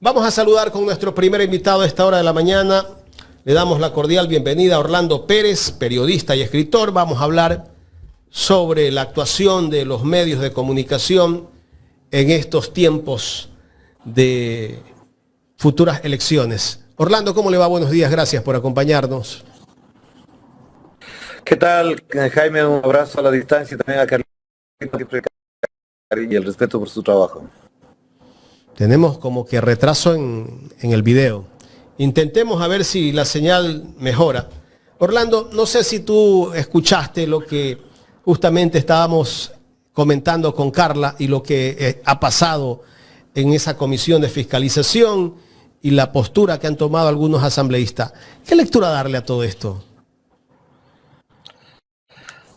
Vamos a saludar con nuestro primer invitado a esta hora de la mañana. Le damos la cordial bienvenida a Orlando Pérez, periodista y escritor. Vamos a hablar sobre la actuación de los medios de comunicación en estos tiempos de futuras elecciones. Orlando, ¿cómo le va? Buenos días, gracias por acompañarnos. ¿Qué tal, Jaime? Un abrazo a la distancia y también a Carlito, y el respeto por su trabajo. Tenemos como que retraso en el video. Intentemos a ver si la señal mejora. Orlando, no sé si tú escuchaste lo que justamente estábamos comentando con Carla y lo que ha pasado en esa comisión de fiscalización y la postura que han tomado algunos asambleístas. ¿Qué lectura darle a todo esto?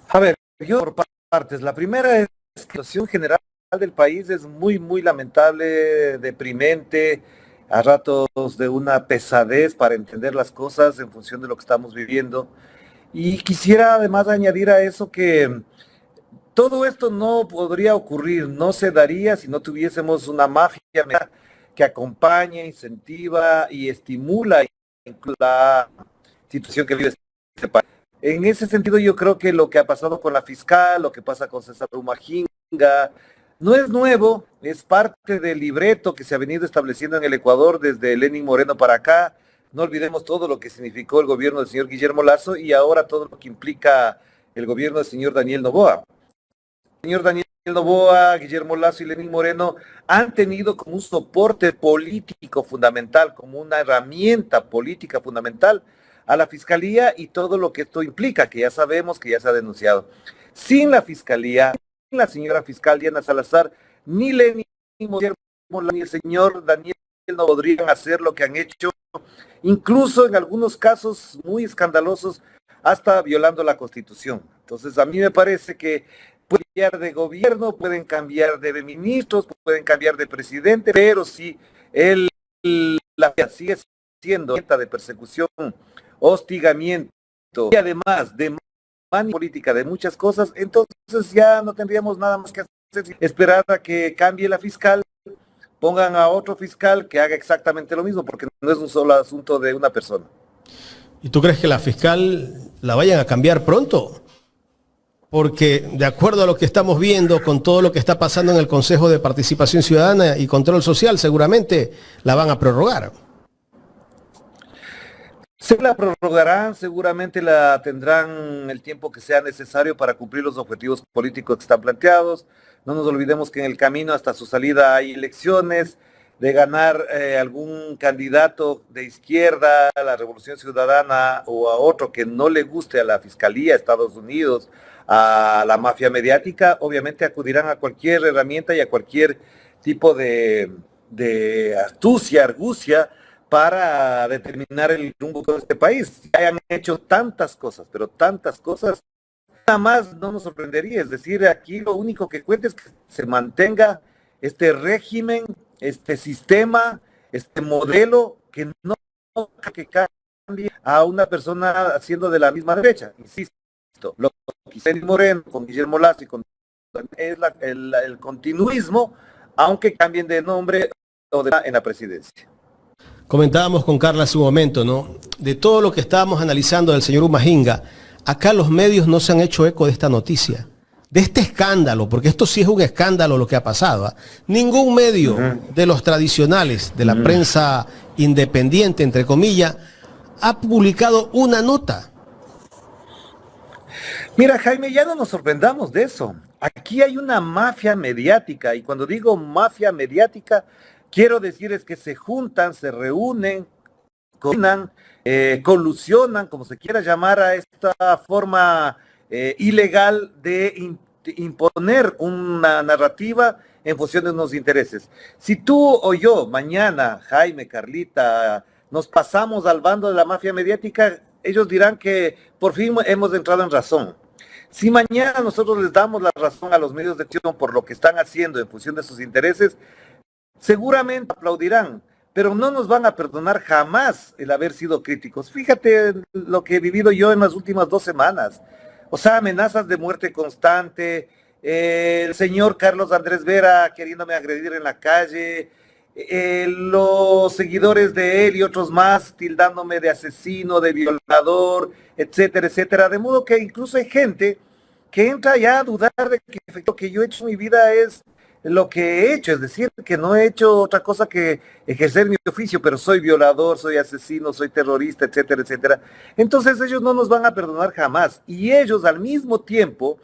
A ver, yo por partes. La primera es que la situación general del país es muy lamentable, deprimente, a ratos de una pesadez para entender las cosas en función de lo que estamos viviendo. Y quisiera además añadir a eso que todo esto no podría ocurrir, no se daría si no tuviésemos una mafia que acompaña, incentiva y estimula la situación que vive este país. En ese sentido, yo creo que lo que ha pasado con la fiscal, lo que pasa con César Umahinga, no es nuevo, es parte del libreto que se ha venido estableciendo en el Ecuador desde Lenín Moreno para acá. No olvidemos todo lo que significó el gobierno del señor Guillermo Lasso y ahora todo lo que implica el gobierno del señor Daniel Noboa. El señor Daniel Noboa, Guillermo Lasso y Lenín Moreno han tenido como un soporte político fundamental, como una herramienta política fundamental a la fiscalía y todo lo que esto implica, que ya sabemos que ya se ha denunciado. Sin la fiscalía, sin la señora fiscal Diana Salazar, ni Lenín Moreno ni el señor Daniel no podrían hacer lo que han hecho, incluso en algunos casos muy escandalosos, hasta violando la Constitución. Entonces, a mí me parece que pueden cambiar de gobierno, pueden cambiar de ministros, pueden cambiar de presidente, pero si la sigue siendo de persecución, hostigamiento y además de política de muchas cosas, entonces ya no tendríamos nada más que hacer, esperar a que cambie la fiscal, pongan a otro fiscal que haga exactamente lo mismo, porque no es un solo asunto de una persona. ¿Y tú crees que la fiscal la vayan a cambiar pronto? Porque de acuerdo a lo que estamos viendo con todo lo que está pasando en el Consejo de Participación Ciudadana y Control Social, seguramente la van a prorrogar. Se la prorrogarán, seguramente la tendrán el tiempo que sea necesario para cumplir los objetivos políticos que están planteados. No nos olvidemos que en el camino hasta su salida hay elecciones, de ganar algún candidato de izquierda, a la Revolución Ciudadana o a otro que no le guste a la Fiscalía, a Estados Unidos, a la mafia mediática, obviamente acudirán a cualquier herramienta y a cualquier tipo de astucia, argucia, para determinar el rumbo de este país. Ya han hecho tantas cosas, pero tantas cosas, nada más no nos sorprendería. Es decir, aquí lo único que cuenta es que se mantenga este régimen, este sistema, este modelo, que no que cambie a una persona haciendo de la misma derecha. Insisto, lo que hizo Moreno con Guillermo Lasso y con es el continuismo, aunque cambien de nombre o en la presidencia. Comentábamos con Carla hace un momento, ¿no? De todo lo que estábamos analizando del señor Umahinga, acá los medios no se han hecho eco de esta noticia, de este escándalo, porque esto sí es un escándalo lo que ha pasado. Ningún medio de los tradicionales, de la prensa independiente, entre comillas, ha publicado una nota. Mira, Jaime, ya no nos sorprendamos de eso. Aquí hay una mafia mediática, y cuando digo mafia mediática, quiero decir es que se juntan, se reúnen, colusionan, como se quiera llamar, a esta forma ilegal de imponer una narrativa en función de unos intereses. Si tú o yo, mañana, Jaime, Carlita, nos pasamos al bando de la mafia mediática, ellos dirán que por fin hemos entrado en razón. Si mañana nosotros les damos la razón a los medios de comunicación por lo que están haciendo en función de sus intereses, seguramente aplaudirán, pero no nos van a perdonar jamás el haber sido críticos. Fíjate lo que he vivido yo en las últimas 2 semanas. O sea, amenazas de muerte constante, el señor Carlos Andrés Vera queriéndome agredir en la calle, los seguidores de él y otros más tildándome de asesino, de violador, etcétera, etcétera. De modo que incluso hay gente que entra ya a dudar de que lo que yo he hecho en mi vida es lo que he hecho, es decir, que no he hecho otra cosa que ejercer mi oficio, pero soy violador, soy asesino, soy terrorista, etcétera, etcétera. Entonces ellos no nos van a perdonar jamás. Y ellos al mismo tiempo,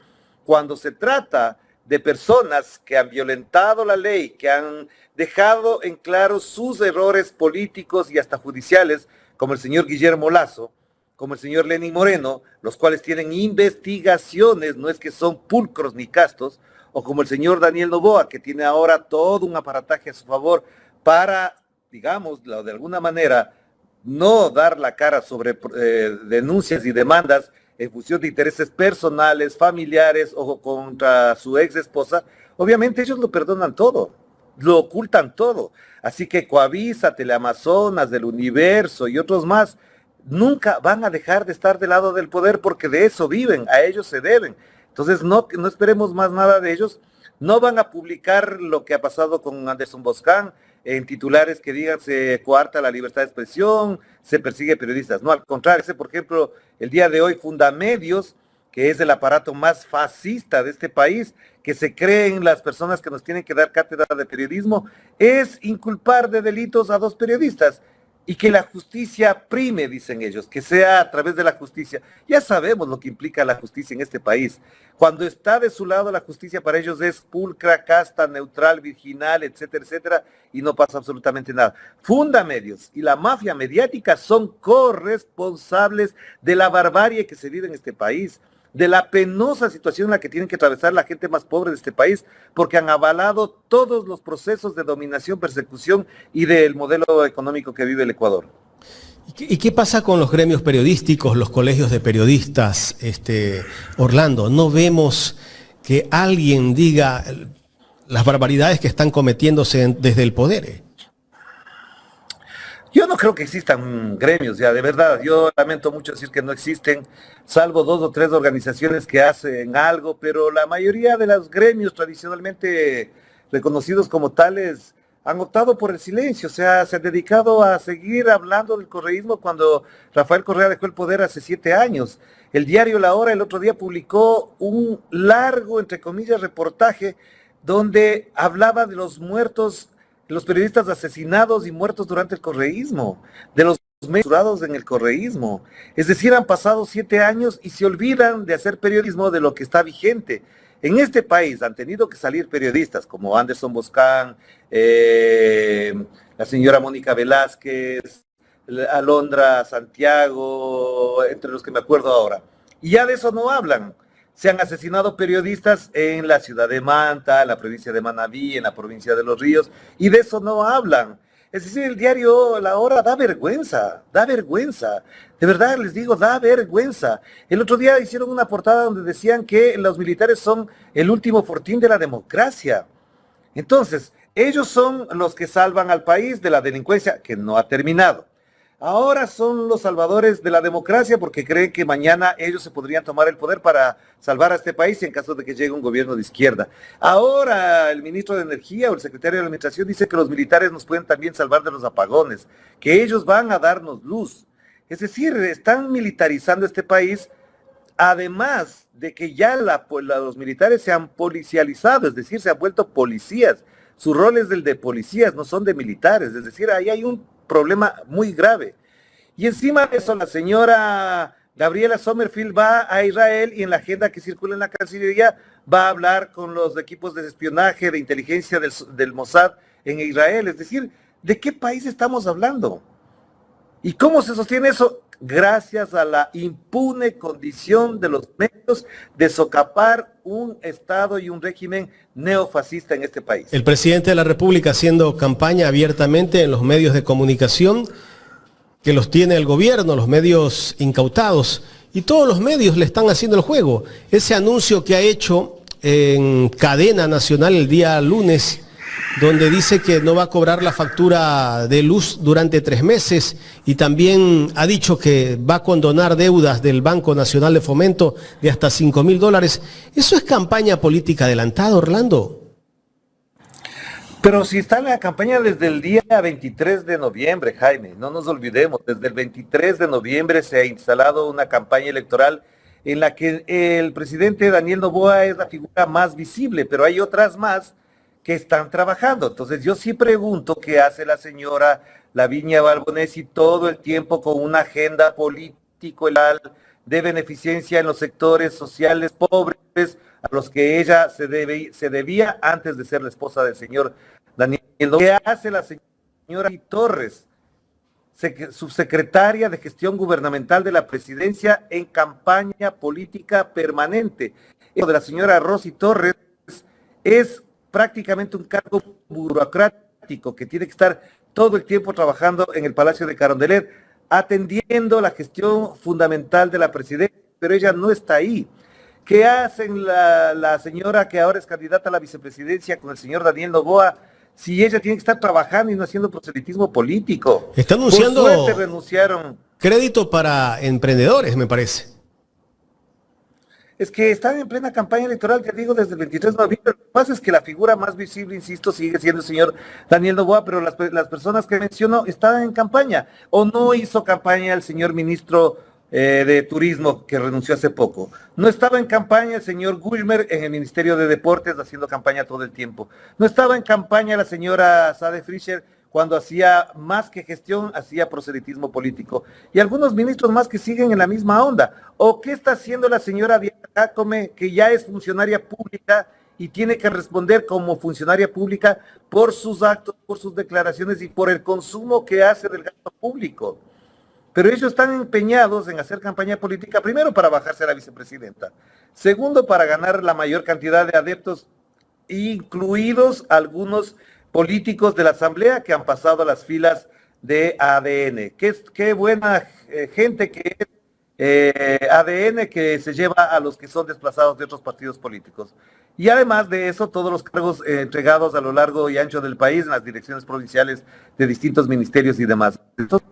cuando se trata de personas que han violentado la ley, que han dejado en claro sus errores políticos y hasta judiciales, como el señor Guillermo Lazo, como el señor Lenín Moreno, los cuales tienen investigaciones, no es que son pulcros ni castos, o como el señor Daniel Noboa, que tiene ahora todo un aparataje a su favor para, digamos, de alguna manera, no dar la cara sobre denuncias y demandas en función de intereses personales, familiares o contra su ex esposa. Obviamente ellos lo perdonan todo, lo ocultan todo. Así que Coavisa, Teleamazonas, del Universo y otros más, nunca van a dejar de estar del lado del poder porque de eso viven, a ellos se deben. Entonces no esperemos más nada de ellos. No van a publicar lo que ha pasado con Anderson Boscan en titulares que digan se coarta la libertad de expresión, se persigue periodistas. No, al contrario, por ejemplo, el día de hoy Fundamedios, que es el aparato más fascista de este país, que se creen las personas que nos tienen que dar cátedra de periodismo, es inculpar de delitos a 2 periodistas. Y que la justicia prime, dicen ellos, que sea a través de la justicia. Ya sabemos lo que implica la justicia en este país. Cuando está de su lado la justicia para ellos es pulcra, casta, neutral, virginal, etcétera, etcétera, y no pasa absolutamente nada. Fundamedios y la mafia mediática son corresponsables de la barbarie que se vive en este país, de la penosa situación en la que tienen que atravesar la gente más pobre de este país, porque han avalado todos los procesos de dominación, persecución y del modelo económico que vive el Ecuador. ¿Y qué pasa con los gremios periodísticos, los colegios de periodistas, Orlando? ¿No vemos que alguien diga las barbaridades que están cometiéndose desde el poder? Yo no creo que existan gremios, ya, de verdad. Yo lamento mucho decir que no existen, salvo 2 o 3 organizaciones que hacen algo, pero la mayoría de los gremios tradicionalmente reconocidos como tales han optado por el silencio, o sea, se han dedicado a seguir hablando del correísmo cuando Rafael Correa dejó el poder hace 7 años. El diario La Hora el otro día publicó un largo, entre comillas, reportaje donde hablaba de los muertos, los periodistas asesinados y muertos durante el correísmo, de los mensurados en el correísmo. Es decir, han pasado 7 años y se olvidan de hacer periodismo de lo que está vigente. En este país han tenido que salir periodistas como Anderson Boscan, la señora Mónica Velázquez, Alondra Santiago, entre los que me acuerdo ahora. Y ya de eso no hablan. Se han asesinado periodistas en la ciudad de Manta, en la provincia de Manabí, en la provincia de Los Ríos, y de eso no hablan. Es decir, el diario La Hora da vergüenza, de verdad les digo, da vergüenza. El otro día hicieron una portada donde decían que los militares son el último fortín de la democracia. Entonces, ellos son los que salvan al país de la delincuencia, que no ha terminado. Ahora son los salvadores de la democracia porque creen que mañana ellos se podrían tomar el poder para salvar a este país en caso de que llegue un gobierno de izquierda. Ahora el ministro de Energía o el secretario de la Administración dice que los militares nos pueden también salvar de los apagones, que ellos van a darnos luz. Es decir, están militarizando este país, además de que ya los militares se han policializado, es decir, se han vuelto policías. Su rol es el de policías, no son de militares, es decir, ahí hay un problema muy grave. Y encima de eso, la señora Gabriela Sommerfield va a Israel y en la agenda que circula en la Cancillería va a hablar con los equipos de espionaje, de inteligencia del Mossad en Israel. Es decir, ¿de qué país estamos hablando? ¿Y cómo se sostiene eso? Gracias a la impune condición de los medios de socapar un Estado y un régimen neofascista en este país. El presidente de la República haciendo campaña abiertamente en los medios de comunicación que los tiene el gobierno, los medios incautados, y todos los medios le están haciendo el juego. Ese anuncio que ha hecho en cadena nacional el día lunes, donde dice que no va a cobrar la factura de luz durante 3 meses y también ha dicho que va a condonar deudas del Banco Nacional de Fomento de hasta $5.000. ¿Eso es campaña política adelantada, Orlando? Pero si está en la campaña desde el día 23 de noviembre, Jaime, no nos olvidemos, desde el 23 de noviembre se ha instalado una campaña electoral en la que el presidente Daniel Noboa es la figura más visible, pero hay otras más que están trabajando. Entonces yo sí pregunto qué hace la señora Lavinia Balbonesi todo el tiempo con una agenda político de beneficencia en los sectores sociales pobres a los que ella se debía antes de ser la esposa del señor Daniel. ¿Qué hace la señora Torres, subsecretaria de Gestión Gubernamental de la Presidencia en campaña política permanente? Lo de la señora Rosy Torres es prácticamente un cargo burocrático que tiene que estar todo el tiempo trabajando en el Palacio de Carondelet, atendiendo la gestión fundamental de la presidencia, pero ella no está ahí. ¿Qué hacen la señora que ahora es candidata a la vicepresidencia con el señor Daniel Noboa si ella tiene que estar trabajando y no haciendo proselitismo político? Está anunciando por suerte renunciaron. Crédito para emprendedores, me parece. Es que están en plena campaña electoral, te digo, desde el 23 de noviembre. Lo que pasa es que la figura más visible, insisto, sigue siendo el señor Daniel Noboa, pero las personas que menciono están en campaña. ¿O no hizo campaña el señor ministro de Turismo, que renunció hace poco? No estaba en campaña el señor Gulmer en el Ministerio de Deportes, haciendo campaña todo el tiempo. No estaba en campaña la señora Sade Fischer, cuando hacía más que gestión, hacía proselitismo político. Y algunos ministros más que siguen en la misma onda. ¿O qué está haciendo la señora Diana Jacome, que ya es funcionaria pública y tiene que responder como funcionaria pública por sus actos, por sus declaraciones y por el consumo que hace del gasto público? Pero ellos están empeñados en hacer campaña política, primero para bajarse a la vicepresidenta, segundo para ganar la mayor cantidad de adeptos, incluidos algunos políticos de la Asamblea que han pasado a las filas de ADN. Qué buena gente que es ADN, que se lleva a los que son desplazados de otros partidos políticos. Y además de eso, todos los cargos entregados a lo largo y ancho del país en las direcciones provinciales de distintos ministerios y demás. Entonces,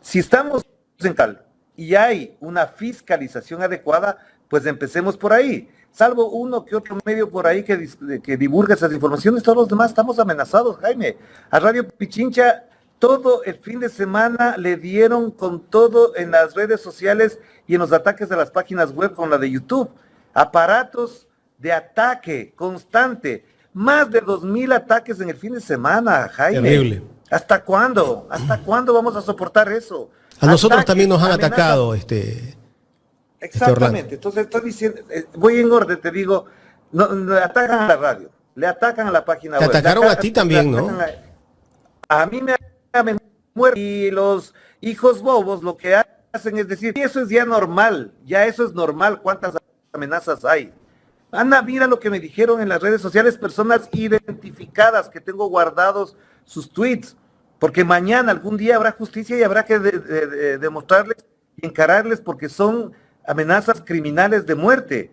si estamos en tal y hay una fiscalización adecuada, pues empecemos por ahí. Salvo uno que otro medio por ahí que divulga esas informaciones, todos los demás estamos amenazados, Jaime. A Radio Pichincha todo el fin de semana le dieron con todo en las redes sociales y en los ataques de las páginas web con la de YouTube. Aparatos de ataque constante. Más de 2,000 ataques en el fin de semana, Jaime. Terrible. ¿Hasta cuándo? ¿Hasta cuándo vamos a soportar eso? A nosotros también nos han atacado, Exactamente. Entonces estoy diciendo, voy en orden, te digo, le atacan a la radio, le atacan a la página web. Te atacaron a ti también, ¿no? A mí me mueren y los hijos bobos lo que hacen es decir, eso es ya normal, ya eso es normal, ¿cuántas amenazas hay? Ana, mira lo que me dijeron en las redes sociales, personas identificadas que tengo guardados sus tweets, porque mañana, algún día habrá justicia y habrá que demostrarles y encararles porque son amenazas criminales de muerte.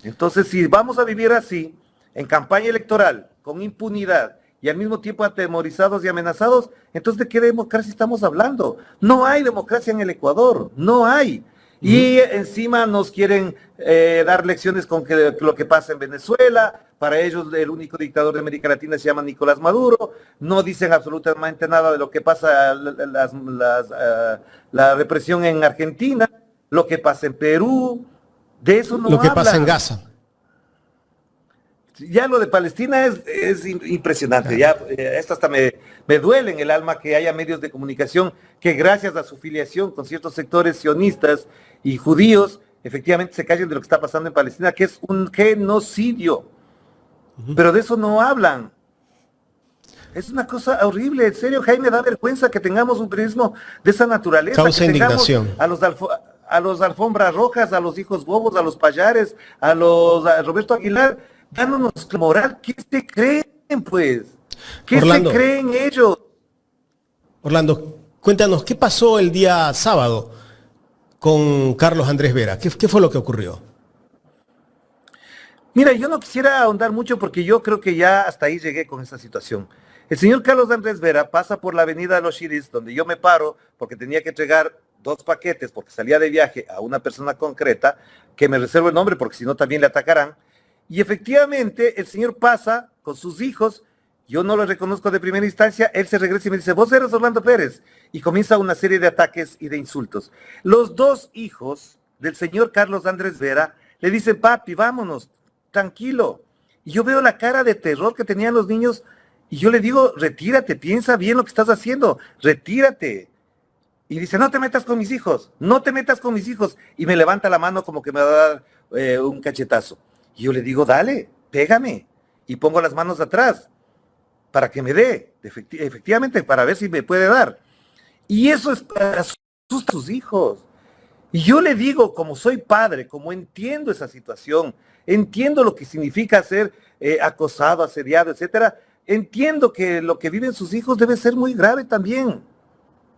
Entonces, si vamos a vivir así, en campaña electoral, con impunidad y al mismo tiempo atemorizados y amenazados, entonces ¿de qué democracia estamos hablando? No hay democracia en el Ecuador, no hay. Y encima nos quieren dar lecciones con lo que pasa en Venezuela. Para ellos el único dictador de América Latina se llama Nicolás Maduro. No dicen absolutamente nada de lo que pasa, la represión en Argentina, lo que pasa en Perú. De eso no lo que hablan. pasa en Gaza. Ya lo de Palestina es impresionante. Ya esto hasta me duele en el alma que haya medios de comunicación que gracias a su filiación con ciertos sectores sionistas y judíos, efectivamente se callen de lo que está pasando en Palestina, que es un genocidio. Pero de eso no hablan. Es una cosa horrible, en serio, Jaime, da vergüenza que tengamos un periodismo de esa naturaleza. Causa que indignación. A los alfombras rojas, a los hijos bobos, a los payares, a Roberto Aguilar, dándonos moral. ¿Qué se creen, pues? ¿Qué Orlando, se creen ellos? Orlando, cuéntanos, ¿qué pasó el día sábado con Carlos Andrés Vera? ¿Qué fue lo que ocurrió? Mira, yo no quisiera ahondar mucho porque yo creo que ya hasta ahí llegué con esta situación. El señor Carlos Andrés Vera pasa por la avenida de los Chiris, donde yo me paro porque tenía que entregar 2 paquetes porque salía de viaje a una persona concreta, que me reservo el nombre porque si no también le atacarán. Y efectivamente el señor pasa con sus hijos yo no lo reconozco de primera instancia, él se regresa y me dice, vos eres Orlando Pérez, y comienza una serie de ataques y de insultos. Los dos hijos del señor Carlos Andrés Vera le dicen, papi, vámonos, tranquilo. Y yo veo la cara de terror que tenían los niños, y yo le digo, retírate, piensa bien lo que estás haciendo, retírate. Y dice, no te metas con mis hijos, no te metas con mis hijos. Y me levanta la mano como que me va a dar un cachetazo. Y yo le digo, dale, pégame. Y pongo las manos atrás para que me dé, efectivamente, para ver si me puede dar. Y eso es para sus hijos. Y yo le digo, como soy padre, como entiendo esa situación, entiendo lo que significa ser acosado, asediado, etcétera, entiendo que lo que viven sus hijos debe ser muy grave también.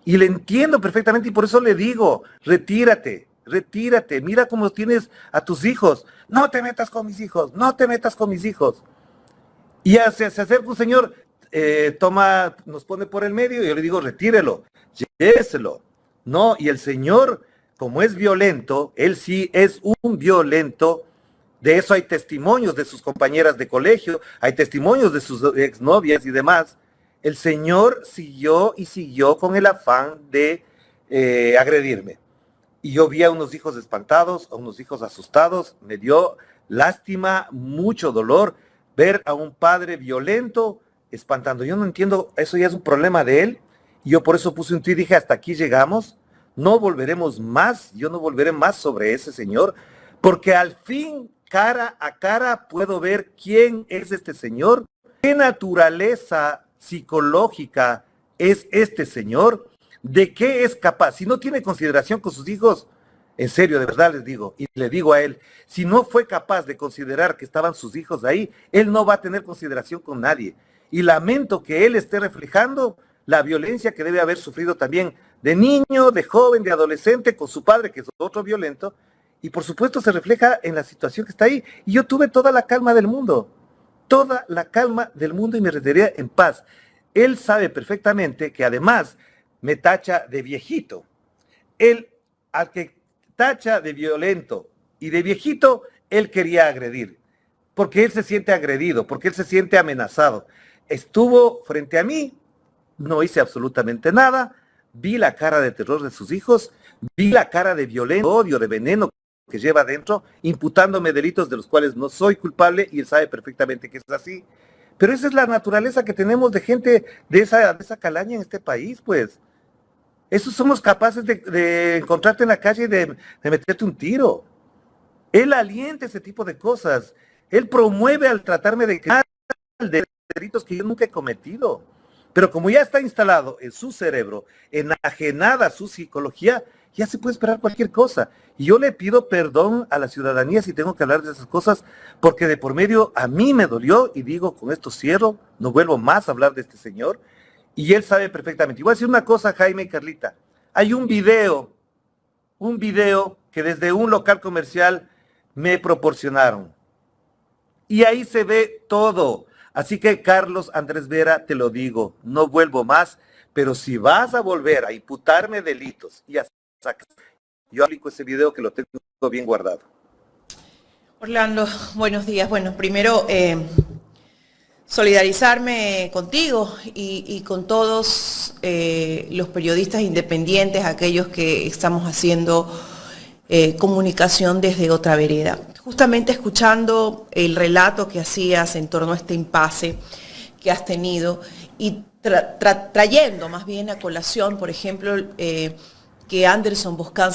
Y le entiendo perfectamente y por eso le digo, retírate, retírate, mira cómo tienes a tus hijos. No te metas con mis hijos, no te metas con mis hijos. Y se acerca un señor, nos pone por el medio y yo le digo, retírelo, lléveselo. No, y el señor, como es violento, él sí es un violento. De eso hay testimonios de sus compañeras de colegio, hay testimonios de sus exnovias y demás. El señor siguió y siguió con el afán de agredirme. Y yo vi a unos hijos espantados, a unos hijos asustados, me dio lástima, mucho dolor, ver a un padre violento espantando. Yo no entiendo, eso ya es un problema de él. Y yo por eso puse un tweet y dije, hasta aquí llegamos, no volveremos más, yo no volveré más sobre ese señor, porque al fin, cara a cara, puedo ver quién es este señor, qué naturaleza psicológica es este señor, de qué es capaz. Si no tiene consideración con sus hijos, en serio, de verdad les digo, y le digo a él, si no fue capaz de considerar que estaban sus hijos ahí, él no va a tener consideración con nadie. Y lamento que él esté reflejando la violencia que debe haber sufrido también de niño, de joven, de adolescente, con su padre, que es otro violento, y por supuesto se refleja en la situación que está ahí. Y yo tuve toda la calma del mundo y me retiré en paz. Él sabe perfectamente que además me tacha de viejito. Él, al que tacha de violento y de viejito, él quería agredir, porque él se siente agredido, porque él se siente amenazado. Estuvo frente a mí, no hice absolutamente nada, vi la cara de terror de sus hijos, vi la cara de violencia, odio, de veneno que lleva adentro, imputándome delitos de los cuales no soy culpable y él sabe perfectamente que es así. Pero esa es la naturaleza que tenemos de gente de esa calaña en este país, pues. Eso somos capaces de encontrarte en la calle y de meterte un tiro. Él alienta ese tipo de cosas. Él promueve al tratarme de delitos que yo nunca he cometido. Pero como ya está instalado en su cerebro, enajenada su psicología, ya se puede esperar cualquier cosa. Y yo le pido perdón a la ciudadanía si tengo que hablar de esas cosas, porque de por medio a mí me dolió y digo, con esto cierro, no vuelvo más a hablar de este señor. Y él sabe perfectamente. Y voy a decir una cosa, Jaime y Carlita. Hay un video que desde un local comercial me proporcionaron. Y ahí se ve todo. Así que, Carlos Andrés Vera, te lo digo, no vuelvo más, pero si vas a volver a imputarme delitos y a sacar, yo aplico ese video que lo tengo bien guardado. Orlando, buenos días. Bueno, primero, solidarizarme contigo y con todos los periodistas independientes, aquellos que estamos haciendo comunicación desde otra vereda. Justamente escuchando el relato que hacías en torno a este impasse que has tenido y trayendo más bien a colación, por ejemplo, que Anderson Boscan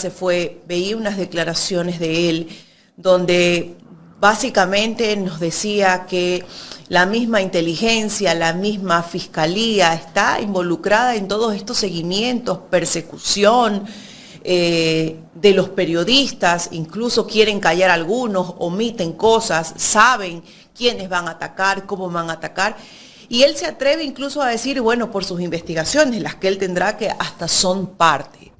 veía unas declaraciones de él donde básicamente nos decía que la misma inteligencia, la misma fiscalía está involucrada en todos estos seguimientos, persecución de los periodistas, incluso quieren callar a algunos, omiten cosas, saben quiénes van a atacar, cómo van a atacar. Y él se atreve incluso a decir, bueno, por sus investigaciones, las que él tendrá, que hasta son parte.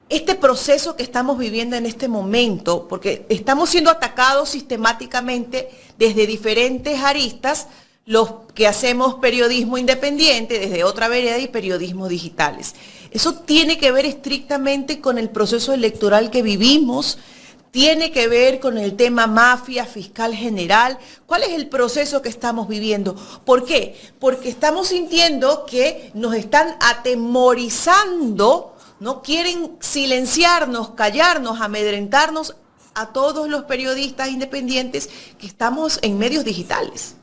Este proceso que estamos viviendo en este momento, porque estamos siendo atacados sistemáticamente desde diferentes aristas, los que hacemos periodismo independiente, desde otra vereda y periodismo digitales. Eso tiene que ver estrictamente con el proceso electoral que vivimos, tiene que ver con el tema mafia fiscal general. ¿Cuál es el proceso que estamos viviendo? ¿Por qué? Porque estamos sintiendo que nos están atemorizando, ¿no? Quieren silenciarnos, callarnos, amedrentarnos a todos los periodistas independientes que estamos en medios digitales.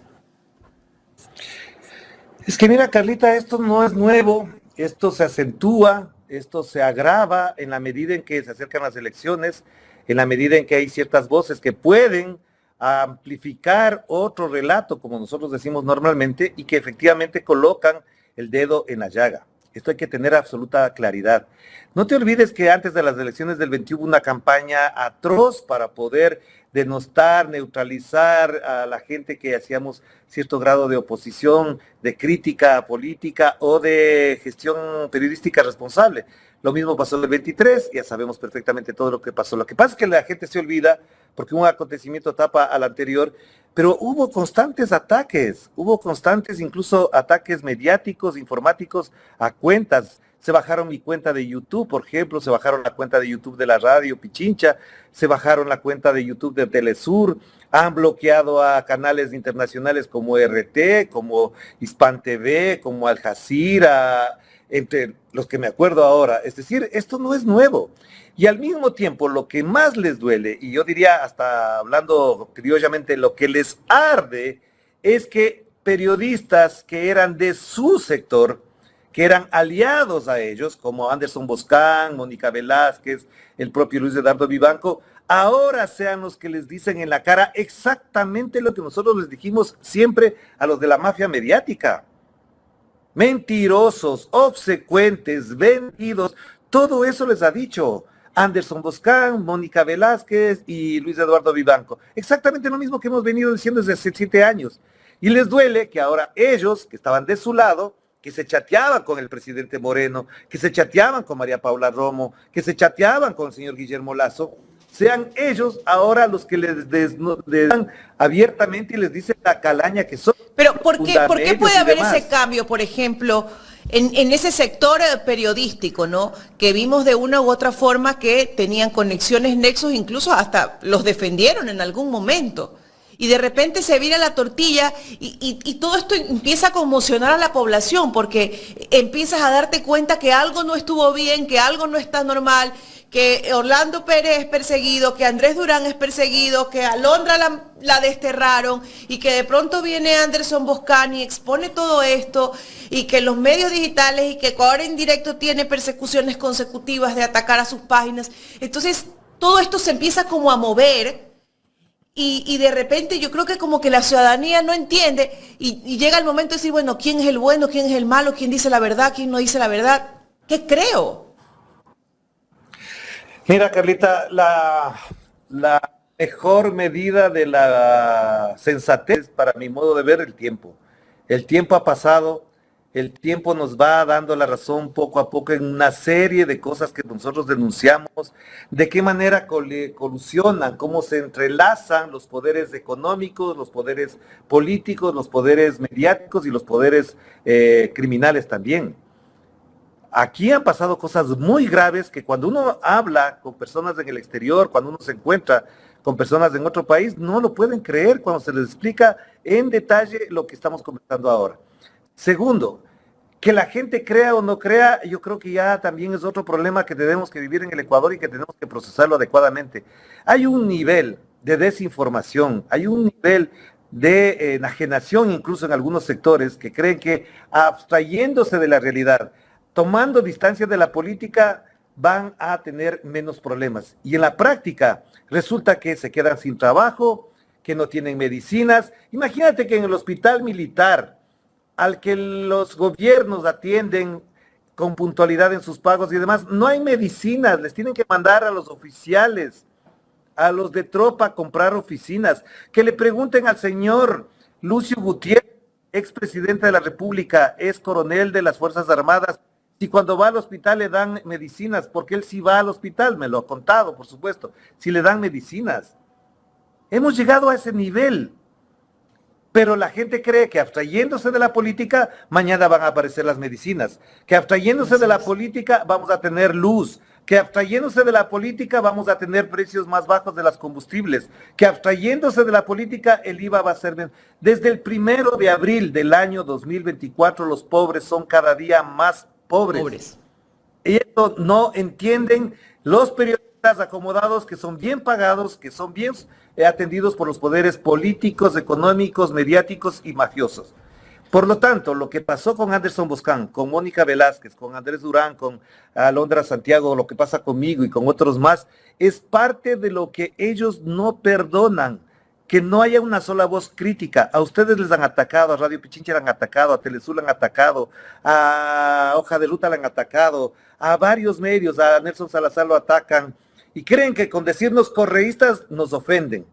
Es que mira, Carlita, esto no es nuevo, esto se acentúa, esto se agrava en la medida en que se acercan las elecciones, en la medida en que hay ciertas voces que pueden amplificar otro relato, como nosotros decimos normalmente, y que efectivamente colocan el dedo en la llaga. Esto hay que tener absoluta claridad. No te olvides que antes de las elecciones del 21 hubo una campaña atroz para poder denostar, neutralizar a la gente que hacíamos cierto grado de oposición, de crítica política o de gestión periodística responsable. Lo mismo pasó en el 23, ya sabemos perfectamente todo lo que pasó. Lo que pasa es que la gente se olvida porque un acontecimiento tapa al anterior, pero hubo constantes ataques, hubo constantes incluso ataques mediáticos, informáticos a cuentas. Se bajaron mi cuenta de YouTube, por ejemplo, se bajaron la cuenta de YouTube de la radio Pichincha, se bajaron la cuenta de YouTube de Telesur, han bloqueado a canales internacionales como RT, como Hispan TV, como Al Jazeera, entre los que me acuerdo ahora. Es decir, esto no es nuevo. Y al mismo tiempo, lo que más les duele, y yo diría hasta hablando criollamente, lo que les arde, es que periodistas que eran de su sector, que eran aliados a ellos, como Anderson Boscan, Mónica Velázquez, el propio Luis Eduardo Vivanco, ahora sean los que les dicen en la cara exactamente lo que nosotros les dijimos siempre a los de la mafia mediática. Mentirosos, obsecuentes, vendidos, todo eso les ha dicho Anderson Boscan, Mónica Velázquez y Luis Eduardo Vivanco. Exactamente lo mismo que hemos venido diciendo desde hace 7 años. Y les duele que ahora ellos, que estaban de su lado, que se chateaban con el presidente Moreno, que se chateaban con María Paula Romo, que se chateaban con el señor Guillermo Lazo, sean ellos ahora los que les dan abiertamente y les dicen la calaña que son. Pero ¿por qué puede haber ese cambio, por ejemplo, en ese sector periodístico, ¿no? Que vimos de una u otra forma que tenían conexiones, nexos, incluso hasta los defendieron en algún momento. Y de repente se vira la tortilla y todo esto empieza a conmocionar a la población porque empiezas a darte cuenta que algo no estuvo bien, que algo no está normal, que Orlando Pérez es perseguido, que Andrés Durán es perseguido, que a Alondra la desterraron y que de pronto viene Anderson Boscan y expone todo esto y que los medios digitales y que ahora en directo tiene persecuciones consecutivas de atacar a sus páginas. Entonces todo esto se empieza como a mover. Y de repente yo creo que como que la ciudadanía no entiende y llega el momento de decir, bueno, ¿quién es el bueno, quién es el malo, quién dice la verdad, quién no dice la verdad? ¿Qué creo? Mira, Carlita, la mejor medida de la sensatez, para mi modo de ver, el tiempo. El tiempo ha pasado, el tiempo nos va dando la razón poco a poco en una serie de cosas que nosotros denunciamos, de qué manera colusionan, cómo se entrelazan los poderes económicos, los poderes políticos, los poderes mediáticos y los poderes criminales también. Aquí han pasado cosas muy graves que cuando uno habla con personas en el exterior, cuando uno se encuentra con personas en otro país, no lo pueden creer cuando se les explica en detalle lo que estamos conversando ahora. Segundo, que la gente crea o no crea, yo creo que ya también es otro problema que tenemos que vivir en el Ecuador y que tenemos que procesarlo adecuadamente. Hay un nivel de desinformación, hay un nivel de enajenación incluso en algunos sectores que creen que abstrayéndose de la realidad, tomando distancia de la política, van a tener menos problemas. Y en la práctica resulta que se quedan sin trabajo, que no tienen medicinas. Imagínate que en el hospital militar, al que los gobiernos atienden con puntualidad en sus pagos y demás, no hay medicinas, les tienen que mandar a los oficiales, a los de tropa a comprar oficinas. Que le pregunten al señor Lucio Gutiérrez, expresidente de la República, es coronel de las Fuerzas Armadas, si cuando va al hospital le dan medicinas, porque él sí va al hospital, me lo ha contado, por supuesto, si le dan medicinas. Hemos llegado a ese nivel. Pero la gente cree que abstrayéndose de la política, mañana van a aparecer las medicinas. Que abstrayéndose de la política, vamos a tener luz, que abstrayéndose de la política vamos a tener precios más bajos de los combustibles, que abstrayéndose de la política el IVA va a ser menos. Desde el 1 de abril del año 2024 los pobres son cada día más pobres. Y esto no entienden los periodistas acomodados que son bien pagados, que son bien atendidos por los poderes políticos, económicos, mediáticos y mafiosos. Por lo tanto, lo que pasó con Anderson Boscan, con Mónica Velázquez, con Andrés Durán, con Alondra Santiago, lo que pasa conmigo y con otros más, es parte de lo que ellos no perdonan, que no haya una sola voz crítica. A ustedes les han atacado, a Radio Pichincha le han atacado, a Telesur le han atacado, a Hoja de Ruta le han atacado, a varios medios, a Nelson Salazar lo atacan, y creen que con decirnos correístas nos ofenden.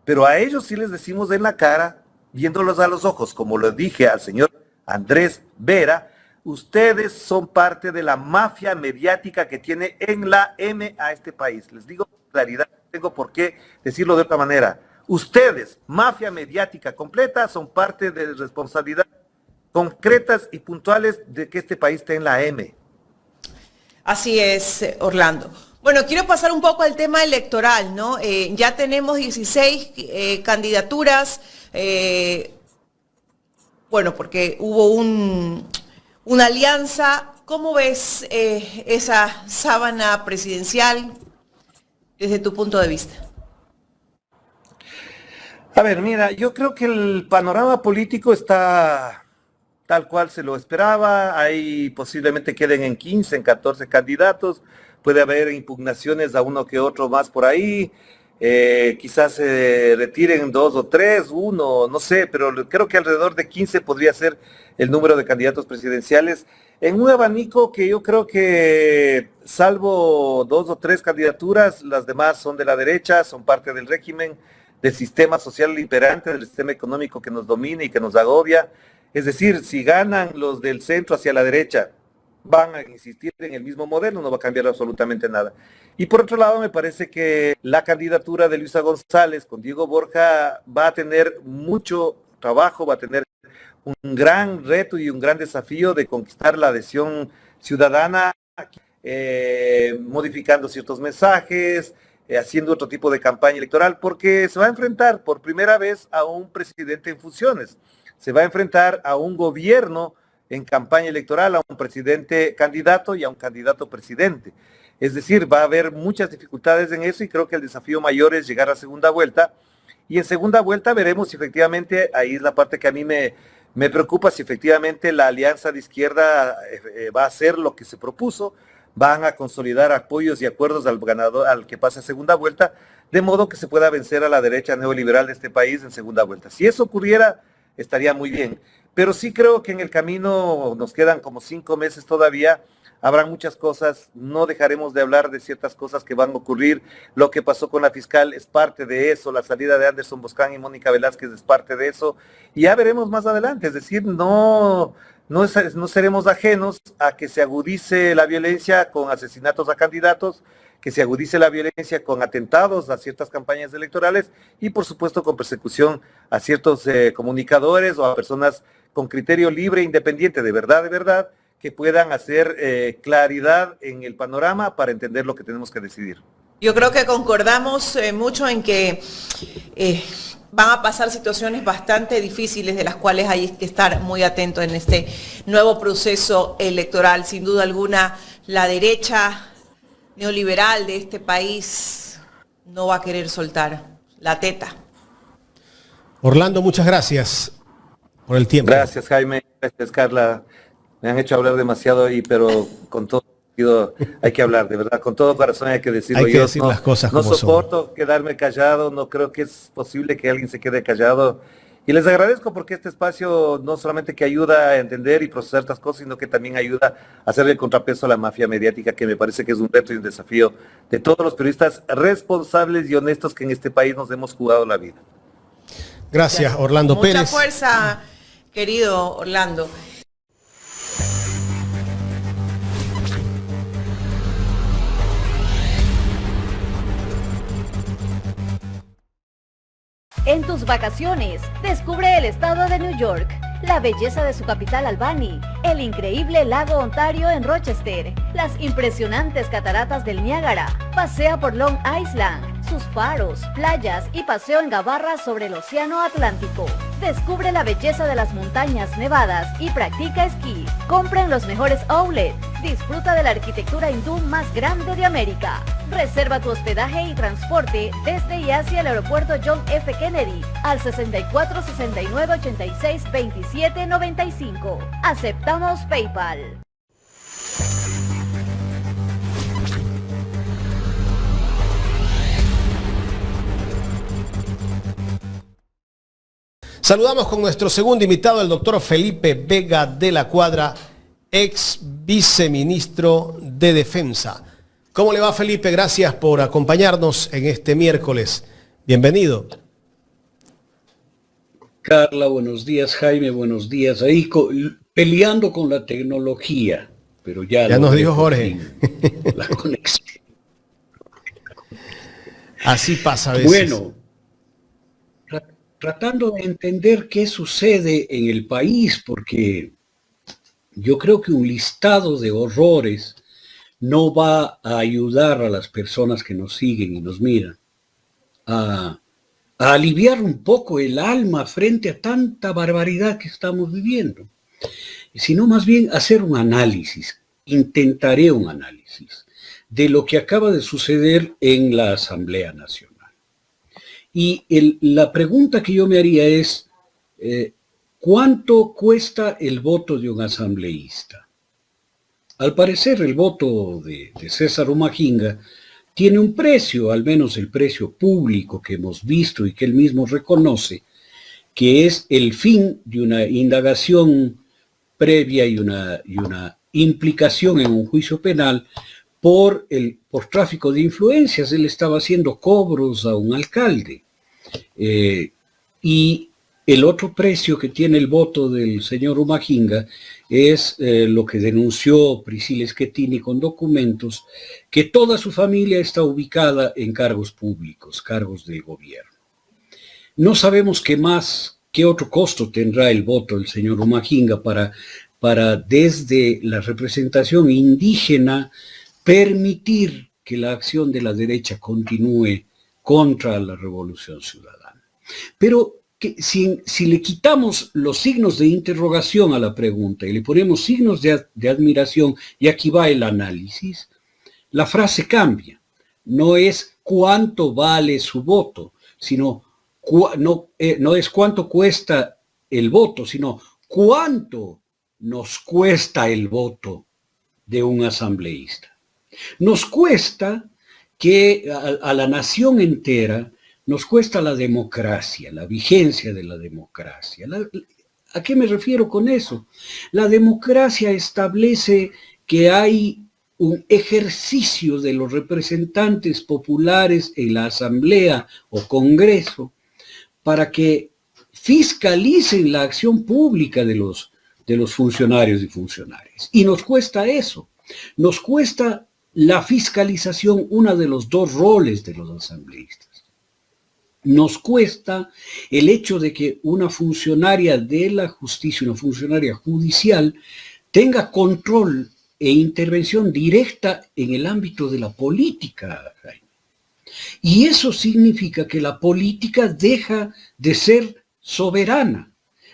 Pero a ellos sí les decimos en la cara, viéndolos a los ojos, como lo dije al señor Andrés Vera, ustedes son parte de la mafia mediática que tiene en la M a este país. Les digo con claridad, no tengo por qué decirlo de otra manera. Ustedes, mafia mediática completa, son parte de responsabilidades concretas y puntuales de que este país esté en la M. Así es, Orlando. Bueno, quiero pasar un poco al tema electoral, ¿no? Ya tenemos 16 candidaturas, bueno, porque hubo una alianza. ¿Cómo ves esa sábana presidencial desde tu punto de vista? A ver, mira, yo creo que el panorama político está tal cual se lo esperaba. Ahí posiblemente queden en 15, en 14 candidatos. Puede haber impugnaciones a uno que otro más por ahí. Quizás se retiren 2 o 3, 1, no sé, pero creo que alrededor de 15 podría ser el número de candidatos presidenciales. En un abanico que yo creo que, salvo 2 o 3 candidaturas, las demás son de la derecha, son parte del régimen, del sistema social imperante, del sistema económico que nos domina y que nos agobia. Es decir, si ganan los del centro hacia la derecha, van a insistir en el mismo modelo, no va a cambiar absolutamente nada. Y por otro lado, me parece que la candidatura de Luisa González con Diego Borja va a tener mucho trabajo, va a tener un gran reto y un gran desafío de conquistar la adhesión ciudadana, modificando ciertos mensajes, haciendo otro tipo de campaña electoral, porque se va a enfrentar por primera vez a un presidente en funciones, se va a enfrentar a un gobierno en campaña electoral, a un presidente candidato y a un candidato presidente. Es decir, va a haber muchas dificultades en eso y creo que el desafío mayor es llegar a segunda vuelta. Y en segunda vuelta veremos si efectivamente, ahí es la parte que a mí me preocupa, si efectivamente la alianza de izquierda va a hacer lo que se propuso, van a consolidar apoyos y acuerdos al ganador, al que pase a segunda vuelta, de modo que se pueda vencer a la derecha neoliberal de este país en segunda vuelta. Si eso ocurriera, estaría muy bien. Pero sí creo que en el camino nos quedan como 5 meses todavía, habrán muchas cosas, no dejaremos de hablar de ciertas cosas que van a ocurrir. Lo que pasó con la fiscal es parte de eso, la salida de Anderson Boscan y Mónica Velázquez es parte de eso, y ya veremos más adelante. Es decir, no seremos ajenos a que se agudice la violencia con asesinatos a candidatos, que se agudice la violencia con atentados a ciertas campañas electorales y por supuesto con persecución a ciertos comunicadores o a personas con criterio libre e independiente de verdad, que puedan hacer claridad en el panorama para entender lo que tenemos que decidir. Yo creo que concordamos mucho en que van a pasar situaciones bastante difíciles de las cuales hay que estar muy atentos en este nuevo proceso electoral. Sin duda alguna, la derecha neoliberal de este país no va a querer soltar la teta. Orlando, muchas gracias por el tiempo. Gracias, Jaime. Gracias, Carla. Me han hecho hablar demasiado ahí, pero con todo sentido hay que hablar, de verdad, con todo corazón hay que decirlo. Hay que decir las cosas como son. No soporto quedarme callado, no creo que es posible que alguien se quede callado. Y les agradezco porque este espacio no solamente que ayuda a entender y procesar estas cosas, sino que también ayuda a hacerle el contrapeso a la mafia mediática, que me parece que es un reto y un desafío de todos los periodistas responsables y honestos que en este país nos hemos jugado la vida. Gracias, Orlando Pérez. Mucha fuerza, querido Orlando. En tus vacaciones, descubre el estado de New York. la belleza de su capital Albany, el increíble lago Ontario en Rochester, las impresionantes cataratas del Niágara, pasea por Long Island, sus faros, playas y paseo en Gabarra sobre el Océano Atlántico. Descubre la belleza de las montañas nevadas y practica esquí. Compra en los mejores outlets. Disfruta de la arquitectura hindú más grande de América. Reserva tu hospedaje y transporte desde y hacia el aeropuerto John F. Kennedy al 64 69 86 27 95. Aceptamos PayPal. Saludamos con nuestro segundo invitado, el doctor Felipe Vega de la Cuadra, ex viceministro de Defensa. ¿Cómo le va, Felipe? Gracias por acompañarnos en este miércoles. Bienvenido. Carla, buenos días. Jaime, buenos días. Ahí peleando con la tecnología, pero ya nos dijo Jorge. La conexión. Así pasa a veces. Bueno, tratando de entender qué sucede en el país, porque yo creo que un listado de horrores no va a ayudar a las personas que nos siguen y nos miran a aliviar un poco el alma frente a tanta barbaridad que estamos viviendo, sino más bien hacer un análisis, intentaré un análisis de lo que acaba de suceder en la Asamblea Nacional. Y la pregunta que yo me haría es, ¿cuánto cuesta el voto de un asambleísta? Al parecer el voto de César Umahinga tiene un precio, al menos el precio público que hemos visto y que él mismo reconoce, que es el fin de una indagación previa y una implicación en un juicio penal por tráfico de influencias. Él estaba haciendo cobros a un alcalde. Y el otro precio que tiene el voto del señor Umahinga es lo que denunció Priscilla Schettini con documentos, que toda su familia está ubicada en cargos públicos, cargos del gobierno. No sabemos qué otro costo tendrá el voto del señor Umahinga para desde la representación indígena permitir que la acción de la derecha continúe contra la revolución ciudadana. Pero si le quitamos los signos de interrogación a la pregunta y le ponemos signos de admiración, y aquí va el análisis, la frase cambia. No es cuánto vale su voto, sino no es cuánto cuesta el voto, sino cuánto nos cuesta el voto de un asambleísta. Nos cuesta que a la nación entera nos cuesta la democracia, la vigencia de la democracia. ¿A qué me refiero con eso? La democracia establece que hay un ejercicio de los representantes populares en la asamblea o congreso para que fiscalicen la acción pública de los funcionarios y funcionarias. Y nos cuesta eso. Nos cuesta la fiscalización, uno de los dos roles de los asambleístas. Nos cuesta el hecho de que una funcionaria de la justicia, una funcionaria judicial, tenga control e intervención directa en el ámbito de la política, Jaime. Y eso significa que la política deja de ser soberana,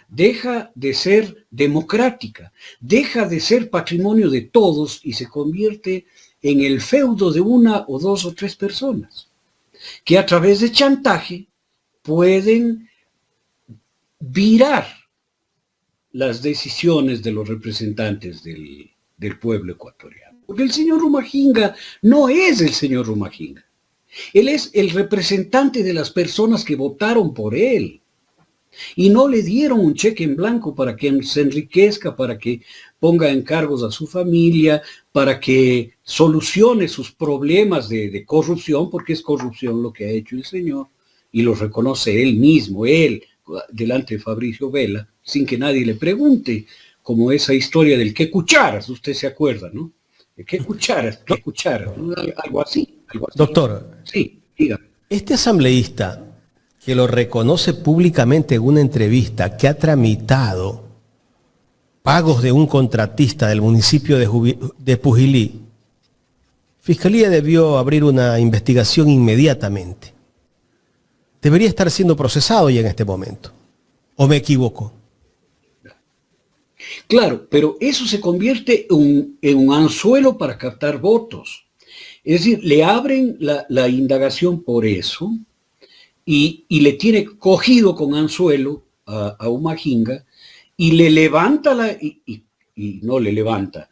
deja de ser democrática, deja de ser patrimonio de todos y se convierte en el feudo de una o dos o tres personas, que a través de chantaje pueden virar las decisiones de los representantes del pueblo ecuatoriano. Porque el señor Umahinga no es el señor Umahinga. Él es el representante de las personas que votaron por él. Y no le dieron un cheque en blanco para que se enriquezca, para que ponga encargos a su familia, para que solucione sus problemas de corrupción, porque es corrupción lo que ha hecho el señor, y lo reconoce él mismo, él, delante de Fabricio Vela, sin que nadie le pregunte, como esa historia del qué cucharas, usted se acuerda, ¿no? ¿De qué cucharas? ¿Qué cucharas? ¿No? Algo así. Doctor, sí, dígame. Este asambleísta que lo reconoce públicamente en una entrevista que ha tramitado pagos de un contratista del municipio de Pujilí, Fiscalía debió abrir una investigación inmediatamente. Debería estar siendo procesado ya en este momento. ¿O me equivoco? Claro, pero eso se convierte en un anzuelo para captar votos. Es decir, le abren la indagación por eso y le tiene cogido con anzuelo a Humajinga y le levanta y no le levanta,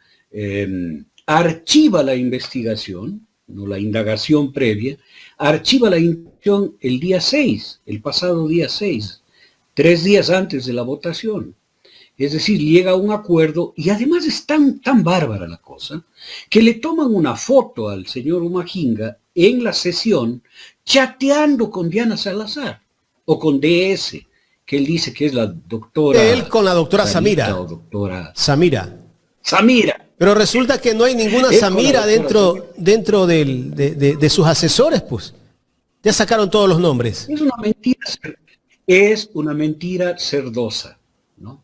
archiva la investigación, no la indagación previa, archiva la indagación el día 6, el pasado día 6, 3 días antes de la votación. Es decir, llega a un acuerdo y además es tan bárbara la cosa que le toman una foto al señor Humajinga en la sesión chateando con Diana Salazar o con DS, que él dice que es la doctora... Él con la doctora Samira. O doctora... Samira. Pero resulta que no hay ninguna Samira dentro de sus asesores, pues. Ya sacaron todos los nombres. Es una mentira cerdosa, ¿no?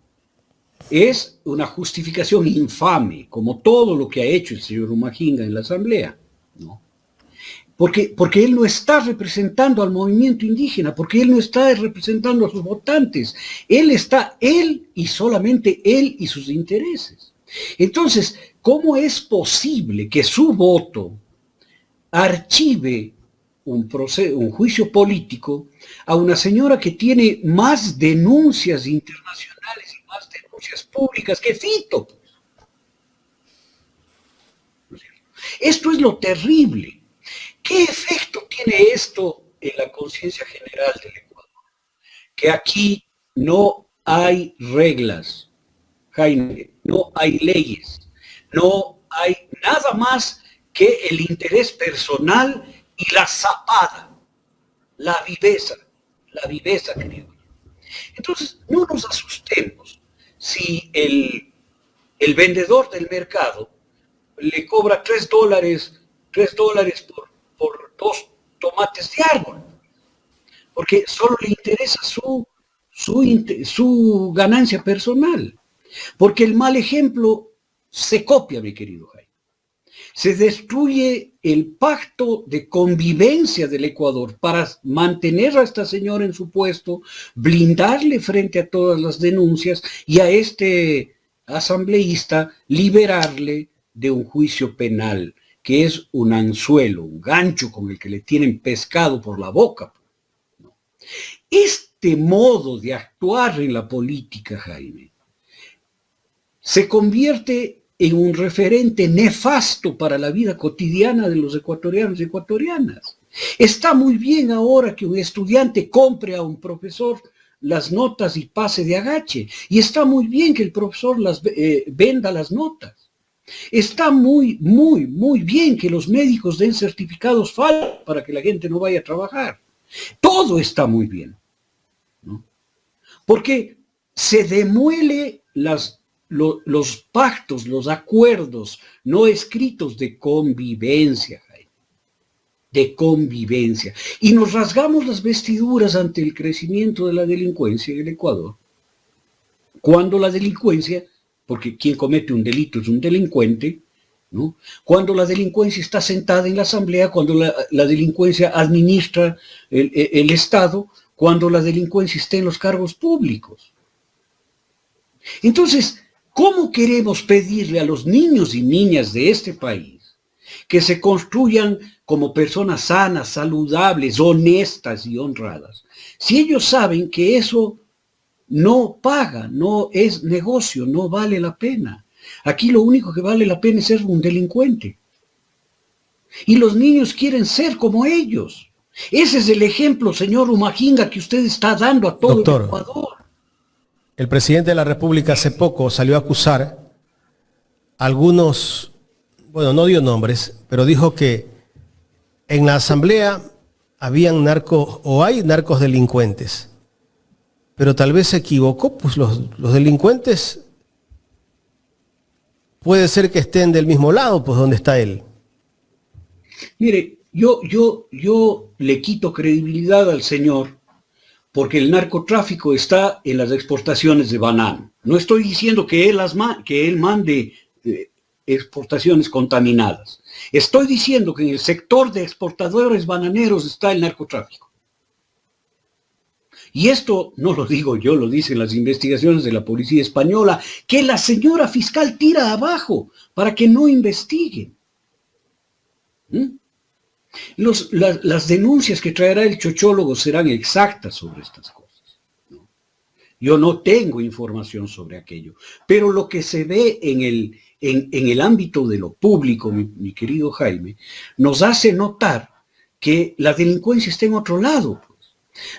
Es una justificación infame, como todo lo que ha hecho el señor Humajinga en la Asamblea, ¿no? Porque él no está representando al movimiento indígena, porque él no está representando a sus votantes. Él y solamente él y sus intereses. Entonces, ¿cómo es posible que su voto archive un juicio político a una señora que tiene más denuncias internacionales y más denuncias públicas que Fito? Esto es lo terrible. ¿Qué efecto tiene esto en la conciencia general del Ecuador? Que aquí no hay reglas, Jaime, no hay leyes, no hay nada más que el interés personal y la zapada, la viveza, querido. Entonces, no nos asustemos si el vendedor del mercado le cobra $3 por 2 tomates de árbol, porque solo le interesa su ganancia personal, porque el mal ejemplo se copia, mi querido Jaime. Se destruye el pacto de convivencia del Ecuador para mantener a esta señora en su puesto, blindarle frente a todas las denuncias y a este asambleísta liberarle de un juicio penal, que es un anzuelo, un gancho con el que le tienen pescado por la boca. Este modo de actuar en la política, Jaime, se convierte en un referente nefasto para la vida cotidiana de los ecuatorianos y ecuatorianas. Está muy bien ahora que un estudiante compre a un profesor las notas y pase de agache, y está muy bien que el profesor venda las notas. Está muy bien que los médicos den certificados falsos para que la gente no vaya a trabajar. Todo está muy bien, ¿no? Porque se demuele los pactos, los acuerdos no escritos de convivencia, Jaime, de convivencia. Y nos rasgamos las vestiduras ante el crecimiento de la delincuencia en el Ecuador, cuando la delincuencia, porque quien comete un delito es un delincuente, ¿no? Cuando la delincuencia está sentada en la asamblea, cuando la delincuencia administra el Estado, cuando la delincuencia está en los cargos públicos. Entonces, ¿cómo queremos pedirle a los niños y niñas de este país que se construyan como personas sanas, saludables, honestas y honradas, si ellos saben que eso no paga, no es negocio, no vale la pena? Aquí lo único que vale la pena es ser un delincuente. Y los niños quieren ser como ellos. Ese es el ejemplo, señor Humajinga, que usted está dando a todo el Ecuador. El presidente de la República hace poco salió a acusar a algunos, bueno, no dio nombres, pero dijo que en la asamblea habían narcos o hay narcos delincuentes. Pero tal vez se equivocó, pues los delincuentes puede ser que estén del mismo lado, pues donde está él. Mire, yo le quito credibilidad al señor porque el narcotráfico está en las exportaciones de banano. No estoy diciendo que él mande exportaciones contaminadas. Estoy diciendo que en el sector de exportadores bananeros está el narcotráfico. Y esto no lo digo yo, lo dicen las investigaciones de la policía española, que la señora fiscal tira abajo para que no investiguen. Las denuncias que traerá el chochólogo serán exactas sobre estas cosas, ¿no? Yo no tengo información sobre aquello, pero lo que se ve en el ámbito de lo público, mi querido Jaime, nos hace notar que la delincuencia está en otro lado.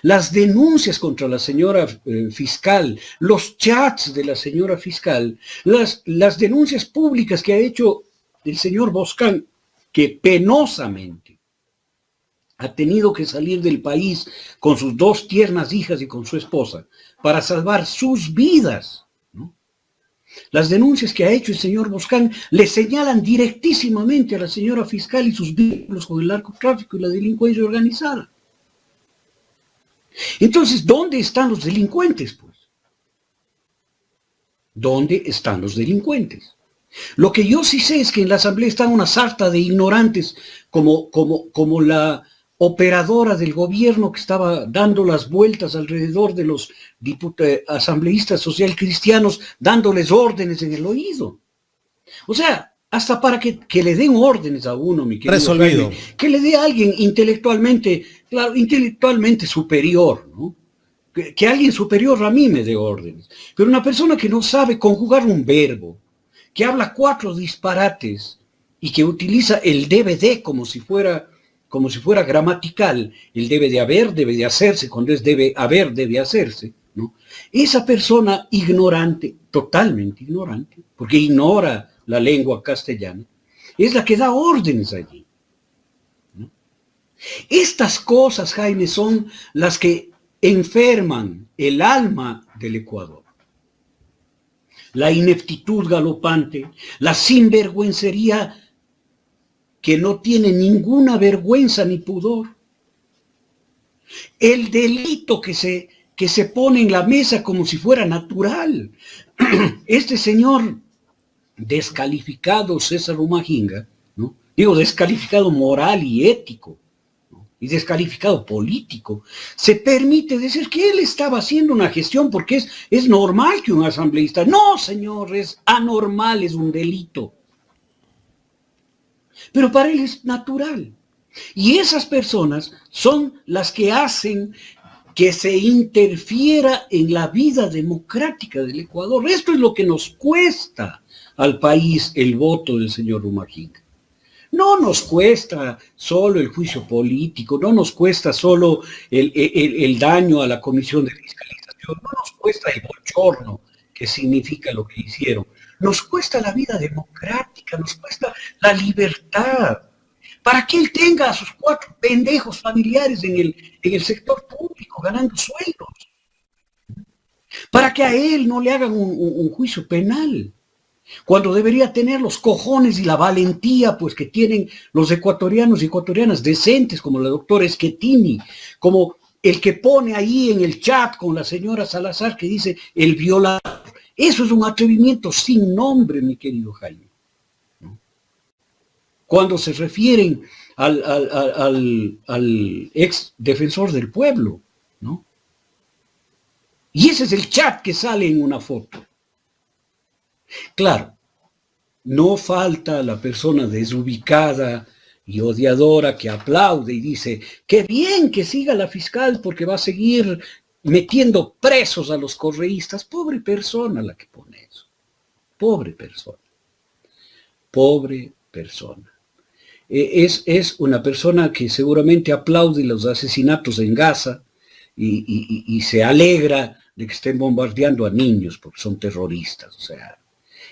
Las denuncias contra la señora fiscal, los chats de la señora fiscal, las denuncias públicas que ha hecho el señor Boscán, que penosamente ha tenido que salir del país con sus 2 tiernas hijas y con su esposa para salvar sus vidas, ¿no? Las denuncias que ha hecho el señor Boscán le señalan directísimamente a la señora fiscal y sus vínculos con el narcotráfico y la delincuencia organizada. Entonces, ¿dónde están los delincuentes, pues? ¿Dónde están los delincuentes? Lo que yo sí sé es que en la asamblea están una sarta de ignorantes como la operadora del gobierno que estaba dando las vueltas alrededor de los asambleístas social cristianos, dándoles órdenes en el oído. O sea, hasta para que le den órdenes a uno, mi querido Resolvido. Jaime, que le dé a alguien intelectualmente, claro, intelectualmente superior, ¿no? Que alguien superior a mí me dé órdenes. Pero una persona que no sabe conjugar un verbo, que habla 4 disparates y que utiliza el debe de como si fuera gramatical, el debe de haber, debe de hacerse, cuando es debe haber, debe hacerse, ¿no? Esa persona ignorante, totalmente ignorante, porque ignora la lengua castellana, es la que da órdenes allí, ¿no? Estas cosas, Jaime, son las que enferman el alma del Ecuador. La ineptitud galopante, la sinvergüencería que no tiene ninguna vergüenza ni pudor, el delito que se pone en la mesa como si fuera natural. Este señor descalificado, César Umahinga, ¿no? Digo, descalificado moral y ético, ¿no? Y descalificado político, se permite decir que él estaba haciendo una gestión porque es normal que un asambleísta. No, señor, es anormal, es un delito. Pero para él es natural. Y esas personas son las que hacen que se interfiera en la vida democrática del Ecuador. Esto es lo que nos cuesta al país el voto del señor Umahinga. No nos cuesta solo el juicio político, no nos cuesta solo el daño a la comisión de fiscalización, no nos cuesta el bochorno que significa lo que hicieron. Nos cuesta la vida democrática, nos cuesta la libertad. Para que él tenga a sus 4 pendejos familiares en el sector público ganando sueldos. Para que a él no le hagan un juicio penal. Cuando debería tener los cojones y la valentía pues que tienen los ecuatorianos y ecuatorianas decentes, como la doctora Schettini, como el que pone ahí en el chat con la señora Salazar que dice el violador. Eso es un atrevimiento sin nombre, mi querido Jaime. ¿No? Cuando se refieren al ex defensor del pueblo, ¿no? Y ese es el chat que sale en una foto. Claro, no falta la persona desubicada y odiadora que aplaude y dice, qué bien que siga la fiscal porque va a seguir metiendo presos a los correístas. Pobre persona la que pone eso. Pobre persona. Pobre persona. Es una persona que seguramente aplaude los asesinatos en Gaza y se alegra de que estén bombardeando a niños porque son terroristas. O sea,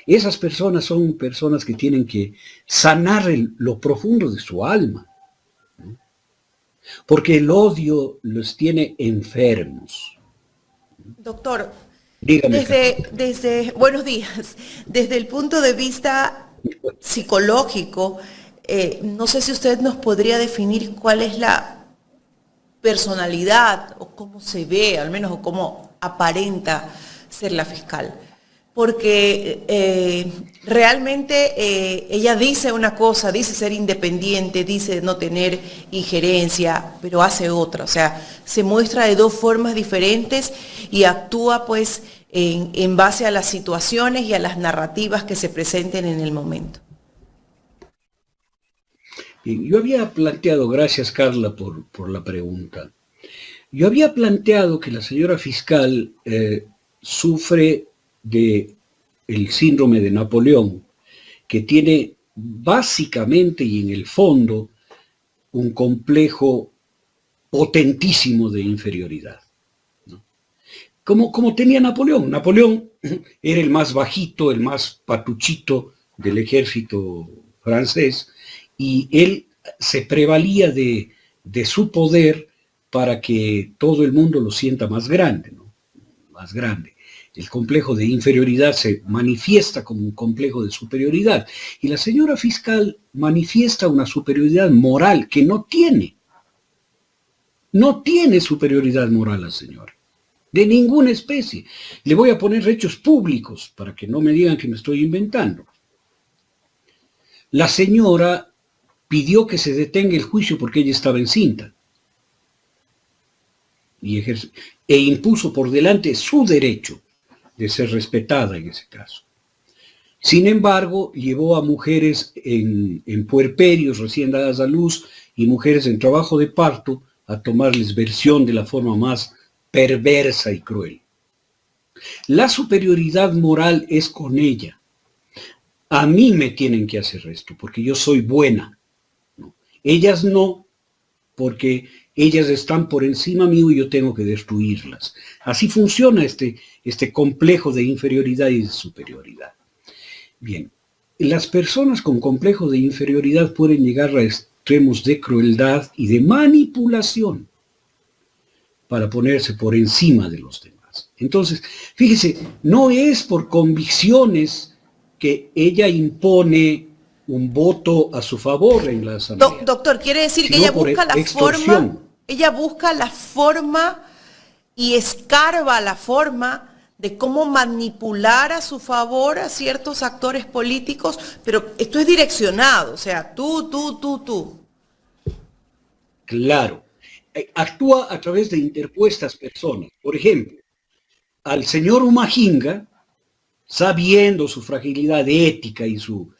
esas personas son personas que tienen que sanar lo profundo de su alma, ¿no? Porque el odio los tiene enfermos. Doctor, Dígame, buenos días. Desde el punto de vista psicológico, no sé si usted nos podría definir cuál es la personalidad o cómo se ve, al menos, o cómo aparenta ser la fiscal. Porque realmente ella dice una cosa, dice ser independiente, dice no tener injerencia, pero hace otra. O sea, se muestra de dos formas diferentes y actúa pues en base a las situaciones y a las narrativas que se presenten en el momento. Bien, yo había planteado, gracias Carla por la pregunta, yo había planteado que la señora fiscal sufre de el síndrome de Napoleón, que tiene básicamente y en el fondo un complejo potentísimo de inferioridad, ¿no? Como tenía Napoleón. Napoleón era el más bajito, el más patuchito del ejército francés, y él se prevalía de su poder para que todo el mundo lo sienta más grande, ¿no? Más grande. El complejo de inferioridad se manifiesta como un complejo de superioridad. Y la señora fiscal manifiesta una superioridad moral que no tiene. No tiene superioridad moral la señora, de ninguna especie. Le voy a poner hechos públicos para que no me digan que me estoy inventando. La señora pidió que se detenga el juicio porque ella estaba encinta. E impuso por delante su derecho de ser respetada en ese caso. Sin embargo, llevó a mujeres en puerperios recién dadas a luz y mujeres en trabajo de parto a tomarles versión de la forma más perversa y cruel. La superioridad moral es con ella. A mí me tienen que hacer esto, porque yo soy buena, ¿no? Ellas no, porque ellas están por encima mío y yo tengo que destruirlas. Así funciona este complejo de inferioridad y de superioridad. Bien, las personas con complejo de inferioridad pueden llegar a extremos de crueldad y de manipulación para ponerse por encima de los demás. Entonces, fíjese, no es por convicciones que ella impone un voto a su favor en la asamblea. Doctor, quiere decir que ella busca la forma, ella busca la forma y escarba la forma de cómo manipular a su favor a ciertos actores políticos, pero esto es direccionado, o sea, tú. Claro. Actúa a través de interpuestas personas. Por ejemplo, al señor Umahinga, sabiendo su fragilidad ética y su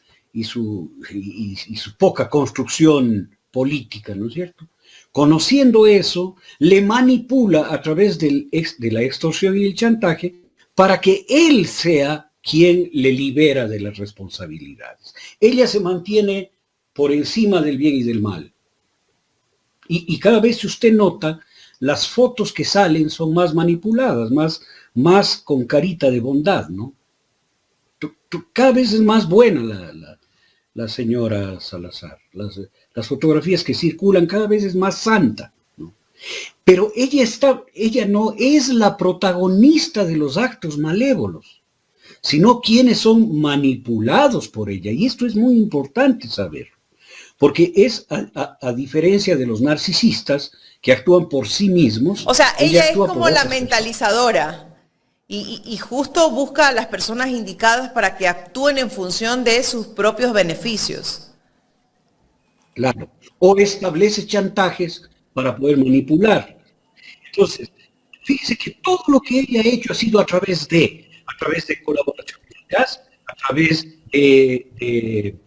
poca construcción política, ¿no es cierto? Conociendo eso, le manipula a través de la extorsión y el chantaje para que él sea quien le libera de las responsabilidades. Ella se mantiene por encima del bien y del mal. Y cada vez que usted nota, las fotos que salen son más manipuladas, más con carita de bondad, ¿no? Cada vez es más buena la señora Salazar. Las fotografías que circulan cada vez es más santa, ¿no? Pero ella no es la protagonista de los actos malévolos, sino quienes son manipulados por ella. Y esto es muy importante saber, porque es a diferencia de los narcisistas que actúan por sí mismos. O sea, ella es como la mentalizadora. Y justo busca a las personas indicadas para que actúen en función de sus propios beneficios. Claro. O establece chantajes para poder manipular. Entonces, fíjese que todo lo que ella ha hecho ha sido a través de colaboraciones, a través de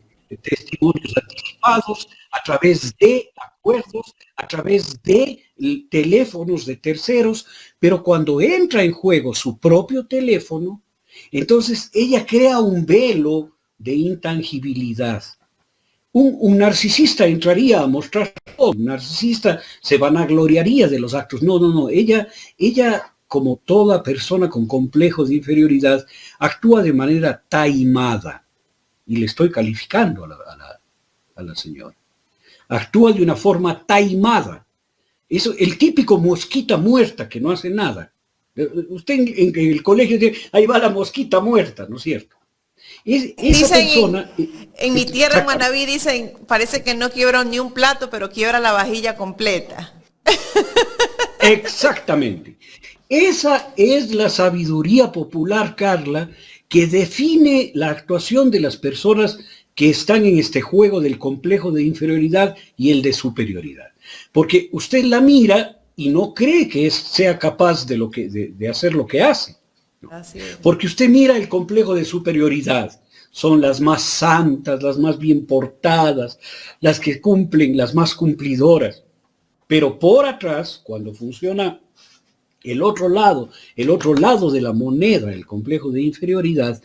testimonios anticipados, a través de acuerdos, a través de teléfonos de terceros, pero cuando entra en juego su propio teléfono, entonces ella crea un velo de intangibilidad. Un narcisista entraría a mostrar todo, un narcisista se vanagloriaría de los actos. No, ella como toda persona con complejo de inferioridad, actúa de manera taimada. Y le estoy calificando a la señora. Actúa de una forma taimada. Eso, el típico mosquita muerta que no hace nada. Usted en el colegio dice, ahí va la mosquita muerta, ¿no es cierto? Esa persona, en mi tierra, en Manabí, dicen, parece que no quiebra ni un plato, pero quiebra la vajilla completa. Exactamente. Esa es la sabiduría popular, Carla, que define la actuación de las personas que están en este juego del complejo de inferioridad y el de superioridad. Porque usted la mira y no cree que sea capaz de hacer lo que hace. ¿No? Así es. Porque usted mira el complejo de superioridad. Son las más santas, las más bien portadas, las que cumplen, las más cumplidoras. Pero por atrás, cuando funciona el otro lado de la moneda, el complejo de inferioridad,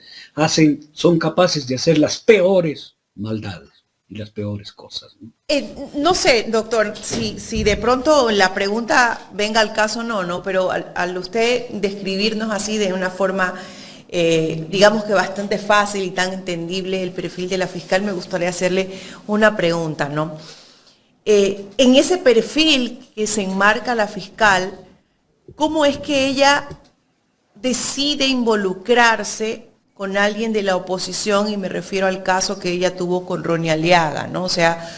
son capaces de hacer las peores maldades y las peores cosas. No sé, doctor, si de pronto la pregunta venga al caso no, pero al usted describirnos así de una forma, digamos que bastante fácil y tan entendible el perfil de la fiscal, me gustaría hacerle una pregunta, ¿no? En ese perfil que se enmarca la fiscal, ¿cómo es que ella decide involucrarse con alguien de la oposición? Y me refiero al caso que ella tuvo con Ronnie Aliaga, ¿no? O sea,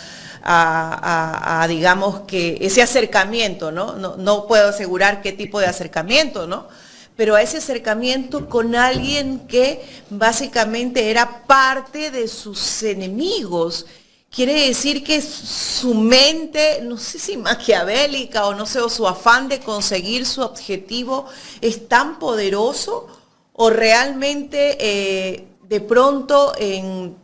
digamos que ese acercamiento, ¿no? No puedo asegurar qué tipo de acercamiento, ¿no? Pero a ese acercamiento con alguien que básicamente era parte de sus enemigos. Quiere decir que su mente, no sé si maquiavélica o no sé, o su afán de conseguir su objetivo es tan poderoso, o realmente de pronto en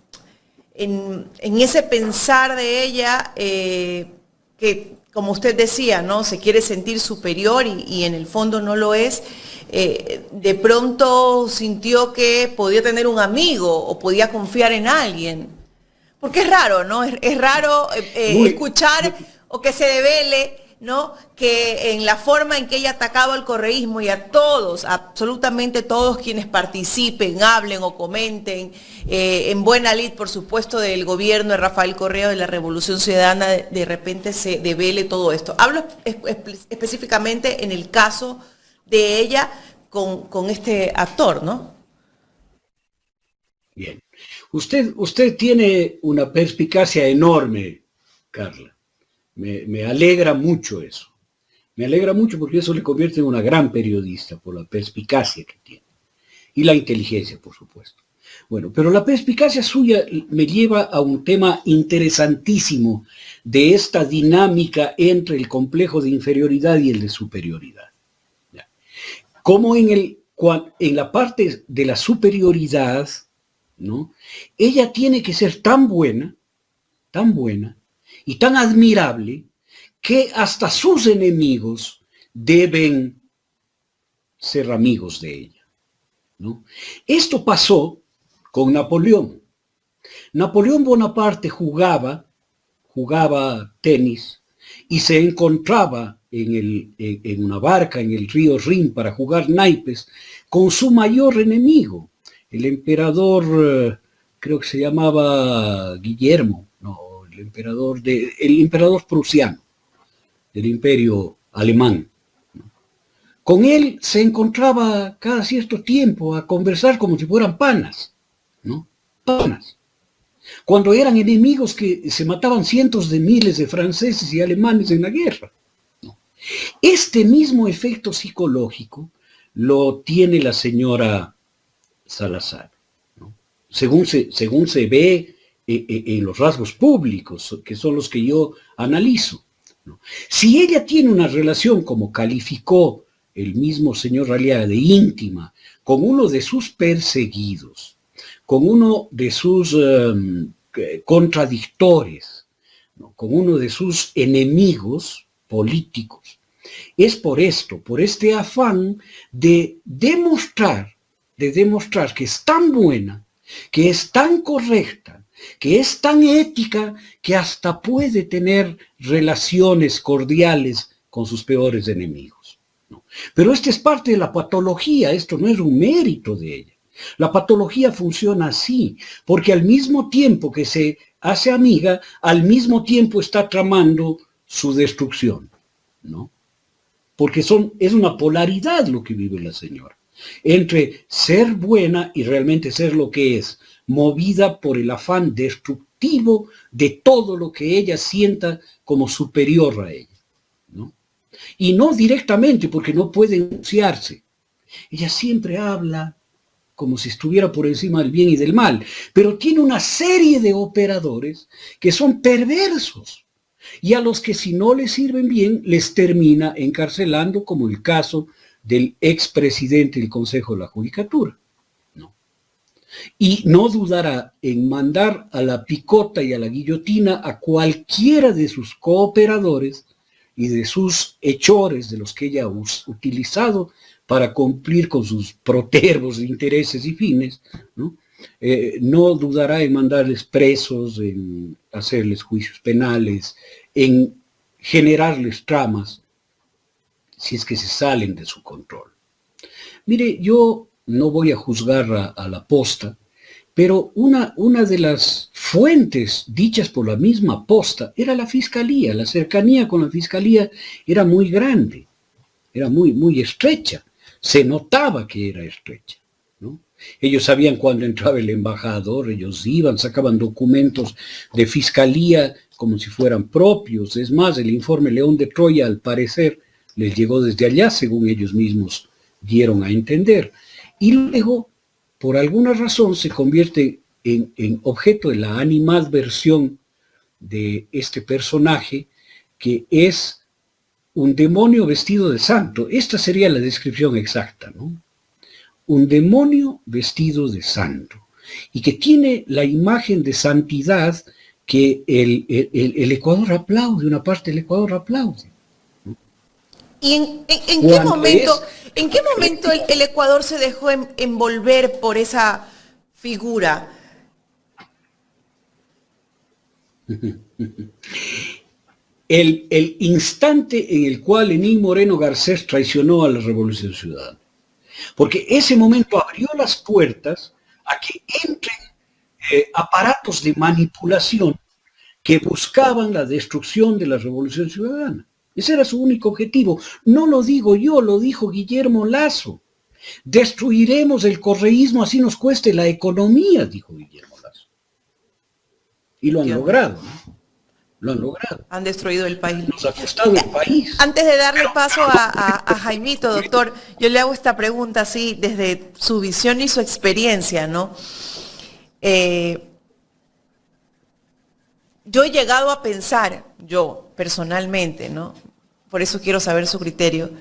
ese pensar de ella, que como usted decía, ¿no? Se quiere sentir superior y en el fondo no lo es, de pronto sintió que podía tener un amigo o podía confiar en alguien. Porque es raro, ¿no? Es raro escuchar o que se devele, ¿no? Que en la forma en que ella atacaba al correísmo y a todos, absolutamente todos quienes participen, hablen o comenten, en buena lid, por supuesto, del gobierno de Rafael Correa, de la Revolución Ciudadana, de repente se devele todo esto. Hablo específicamente en el caso de ella con este actor, ¿no? Bien. Usted tiene una perspicacia enorme, Carla. Me alegra mucho eso. Me alegra mucho porque eso le convierte en una gran periodista por la perspicacia que tiene. Y la inteligencia, por supuesto. Bueno, pero la perspicacia suya me lleva a un tema interesantísimo de esta dinámica entre el complejo de inferioridad y el de superioridad. ¿Ya? Como en la parte de la superioridad, ¿no? Ella tiene que ser tan buena y tan admirable que hasta sus enemigos deben ser amigos de ella, ¿no? Esto pasó con Napoleón. Napoleón Bonaparte jugaba tenis y se encontraba en una barca en el río Rin para jugar naipes con su mayor enemigo, el emperador, creo que se llamaba Guillermo, no, el emperador prusiano, del imperio alemán. Con él se encontraba cada cierto tiempo a conversar como si fueran panas, ¿no? Panas. Cuando eran enemigos que se mataban cientos de miles de franceses y alemanes en la guerra, ¿no? Este mismo efecto psicológico lo tiene la señora Salazar, ¿no? Según se ve en los rasgos públicos, que son los que yo analizo, ¿no? Si ella tiene una relación, como calificó el mismo señor Aliaga, de íntima, con uno de sus perseguidos, con uno de sus contradictores, ¿no? Con uno de sus enemigos políticos, es por este afán de demostrar que es tan buena, que es tan correcta, que es tan ética, que hasta puede tener relaciones cordiales con sus peores enemigos, ¿no? Pero esta es parte de la patología, esto no es un mérito de ella. La patología funciona así, porque al mismo tiempo que se hace amiga, al mismo tiempo está tramando su destrucción, ¿no? Porque es una polaridad lo que vive la señora, entre ser buena y realmente ser lo que es, movida por el afán destructivo de todo lo que ella sienta como superior a ella, ¿no? Y no directamente, porque no puede enunciarse. Ella siempre habla como si estuviera por encima del bien y del mal, pero tiene una serie de operadores que son perversos y a los que si no les sirven bien les termina encarcelando, como el caso del expresidente del Consejo de la Judicatura. ¿No? Y no dudará en mandar a la picota y a la guillotina a cualquiera de sus cooperadores y de sus hechores, de los que ella ha utilizado para cumplir con sus protervos de intereses y fines, ¿no? No dudará en mandarles presos, en hacerles juicios penales, en generarles tramas, si es que se salen de su control. Mire, yo no voy a juzgar a la posta, pero una de las fuentes dichas por la misma posta era la fiscalía. La cercanía con la fiscalía era muy grande, era muy estrecha. Se notaba que era estrecha, ¿no? Ellos sabían cuándo entraba el embajador, ellos iban, sacaban documentos de fiscalía como si fueran propios. Es más, el informe León de Troya, al parecer, les llegó desde allá, según ellos mismos dieron a entender. Y luego, por alguna razón, se convierte en objeto de la animadversión de este personaje, que es un demonio vestido de santo. Esta sería la descripción exacta, ¿no? Un demonio vestido de santo, y que tiene la imagen de santidad que el Ecuador aplaude, una parte del Ecuador aplaude. ¿Y en qué momento el Ecuador se dejó envolver por esa figura? El instante en el cual Lenín Moreno Garcés traicionó a la Revolución Ciudadana. Porque ese momento abrió las puertas a que entren aparatos de manipulación que buscaban la destrucción de la Revolución Ciudadana. Ese era su único objetivo. No lo digo yo, lo dijo Guillermo Lasso. Destruiremos el correísmo así nos cueste la economía, dijo Guillermo Lasso. Y lo han logrado, ¿no? Lo han logrado. Han destruido el país. Nos ha costado el país. Antes de darle paso a Jaimito, doctor, yo le hago esta pregunta así, desde su visión y su experiencia, ¿no? Yo he llegado a pensar, yo personalmente, ¿no? Por eso quiero saber su criterio,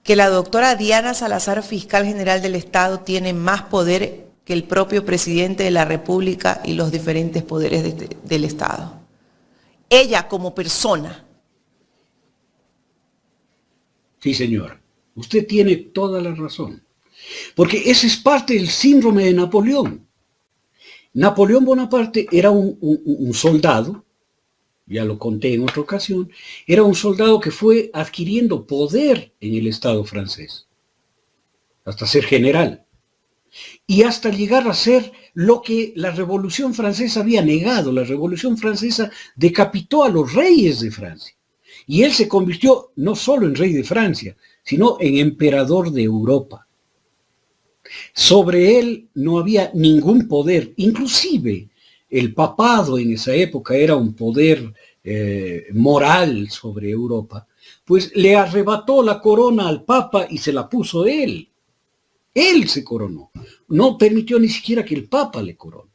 que la doctora Diana Salazar, fiscal general del Estado, tiene más poder que el propio presidente de la República y los diferentes poderes del Estado. Ella como persona. Sí, señora. Usted tiene toda la razón. Porque ese es parte del síndrome de Napoleón. Napoleón Bonaparte era un soldado, ya lo conté en otra ocasión, era un soldado que fue adquiriendo poder en el Estado francés, hasta ser general, y hasta llegar a ser lo que la Revolución Francesa había negado. La Revolución Francesa decapitó a los reyes de Francia, y él se convirtió no solo en rey de Francia, sino en emperador de Europa. Sobre él no había ningún poder, inclusive el papado en esa época era un poder moral sobre Europa, pues le arrebató la corona al papa y se la puso él. Él se coronó, no permitió ni siquiera que el papa le corone.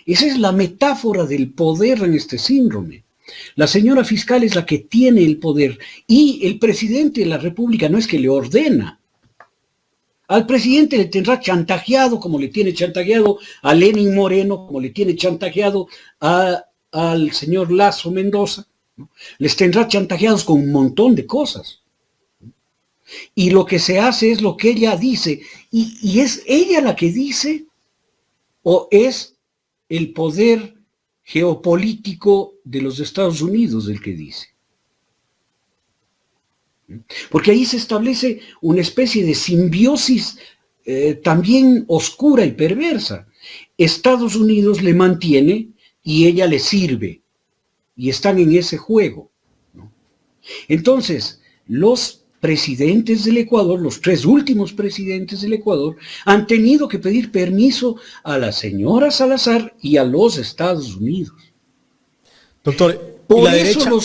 Esa es la metáfora del poder en este síndrome. La señora fiscal es la que tiene el poder y el presidente de la República no es que le ordena. Al presidente le tendrá chantajeado, como le tiene chantajeado a Lenín Moreno, como le tiene chantajeado al señor Lasso Mendoza, ¿no? Les tendrá chantajeados con un montón de cosas. Y lo que se hace es lo que ella dice. ¿Y es ella la que dice o es el poder geopolítico de los Estados Unidos el que dice? Porque ahí se establece una especie de simbiosis también oscura y perversa. Estados Unidos le mantiene y ella le sirve, y están en ese juego, ¿no? Entonces, los presidentes del Ecuador, los 3 últimos presidentes del Ecuador, han tenido que pedir permiso a la señora Salazar y a los Estados Unidos. Doctor, Por la eso derecha...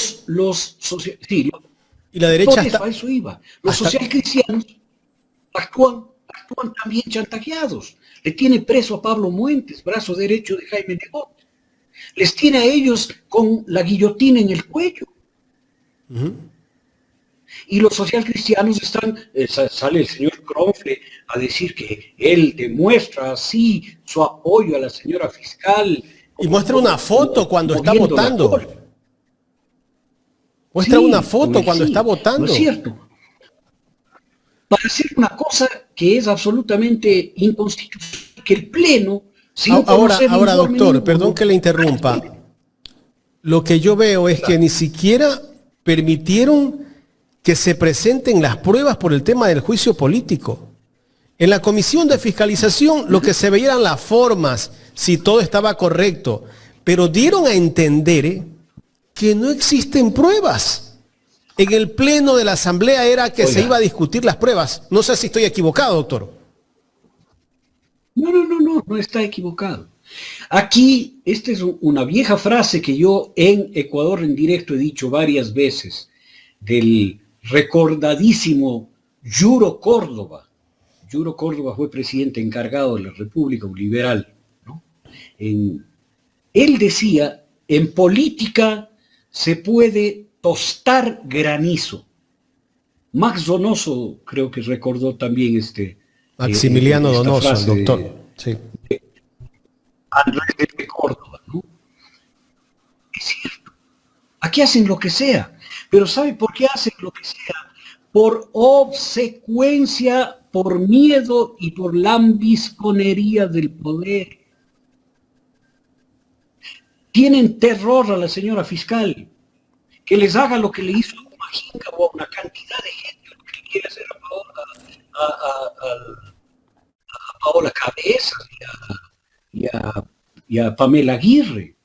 sí, Y la derecha Por eso, a eso iba. Los socialcristianos actúan también chantajeados. Le tiene preso a Pablo Muentes, brazo derecho de Jaime Nebot. Les tiene a ellos con la guillotina en el cuello. Y los socialcristianos están, sale el señor Kronfle a decir que él demuestra así su apoyo a la señora fiscal. Y muestra una foto cuando está votando. Muestra una foto cuando está votando. No es cierto. Para hacer una cosa que es absolutamente inconstitucional, que el Pleno... Ahora, doctor, perdón que le interrumpa. Lo que yo veo es que ni siquiera permitieron que se presenten las pruebas por el tema del juicio político. En la comisión de fiscalización lo que se veían eran las formas, si todo estaba correcto, pero dieron a entender que no existen pruebas. En el pleno de la asamblea era que se iba a discutir las pruebas. No sé si estoy equivocado, doctor. No está equivocado. Aquí, esta es una vieja frase que yo en Ecuador en directo he dicho varias veces, del recordadísimo Yuro Córdoba. Yuro Córdoba fue presidente encargado de la República, un liberal, ¿no? Él decía, en política se puede tostar granizo. Max Donoso creo que recordó también Maximiliano Donoso, el doctor. Sí. Andrés de Córdoba, ¿no? Es cierto. Aquí hacen lo que sea. Pero ¿sabe por qué hacen lo que sea? Por obsecuencia, por miedo y por lambisconería del poder. Tienen terror a la señora fiscal, que les haga lo que le hizo a Humajinga o a una cantidad de gente, lo que le quiere hacer a Paola Cabezas y a Pamela Aguirre,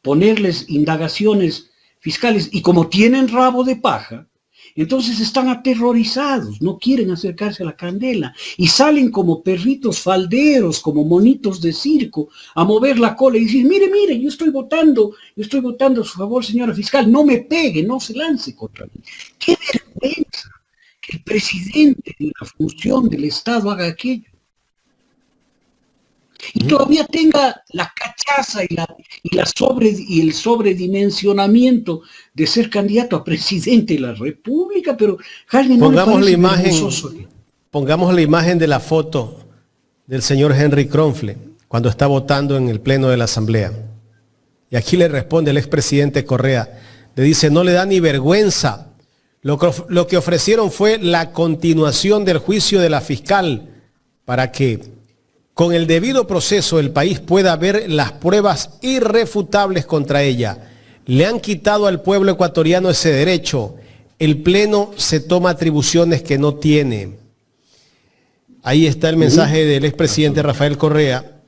ponerles indagaciones fiscales, y como tienen rabo de paja, entonces están aterrorizados, no quieren acercarse a la candela, y salen como perritos falderos, como monitos de circo, a mover la cola y decir, mire, yo estoy votando a su favor, señora fiscal, no me pegue, no se lance contra mí. ¡Qué vergüenza que el presidente de una función del Estado haga aquello! Y todavía tenga la cachaza y el sobredimensionamiento de ser candidato a presidente de la República, pero Jaime, no pongamos le la imagen, pongamos la imagen de la foto del señor Henry Kronfle cuando está votando en el pleno de la asamblea. Y aquí le responde el expresidente Correa, le dice, no le da ni vergüenza. Lo que ofrecieron fue la continuación del juicio de la fiscal para que con el debido proceso el país pueda ver las pruebas irrefutables contra ella. Le han quitado al pueblo ecuatoriano ese derecho. El Pleno se toma atribuciones que no tiene. Ahí está el mensaje del expresidente Rafael Correa.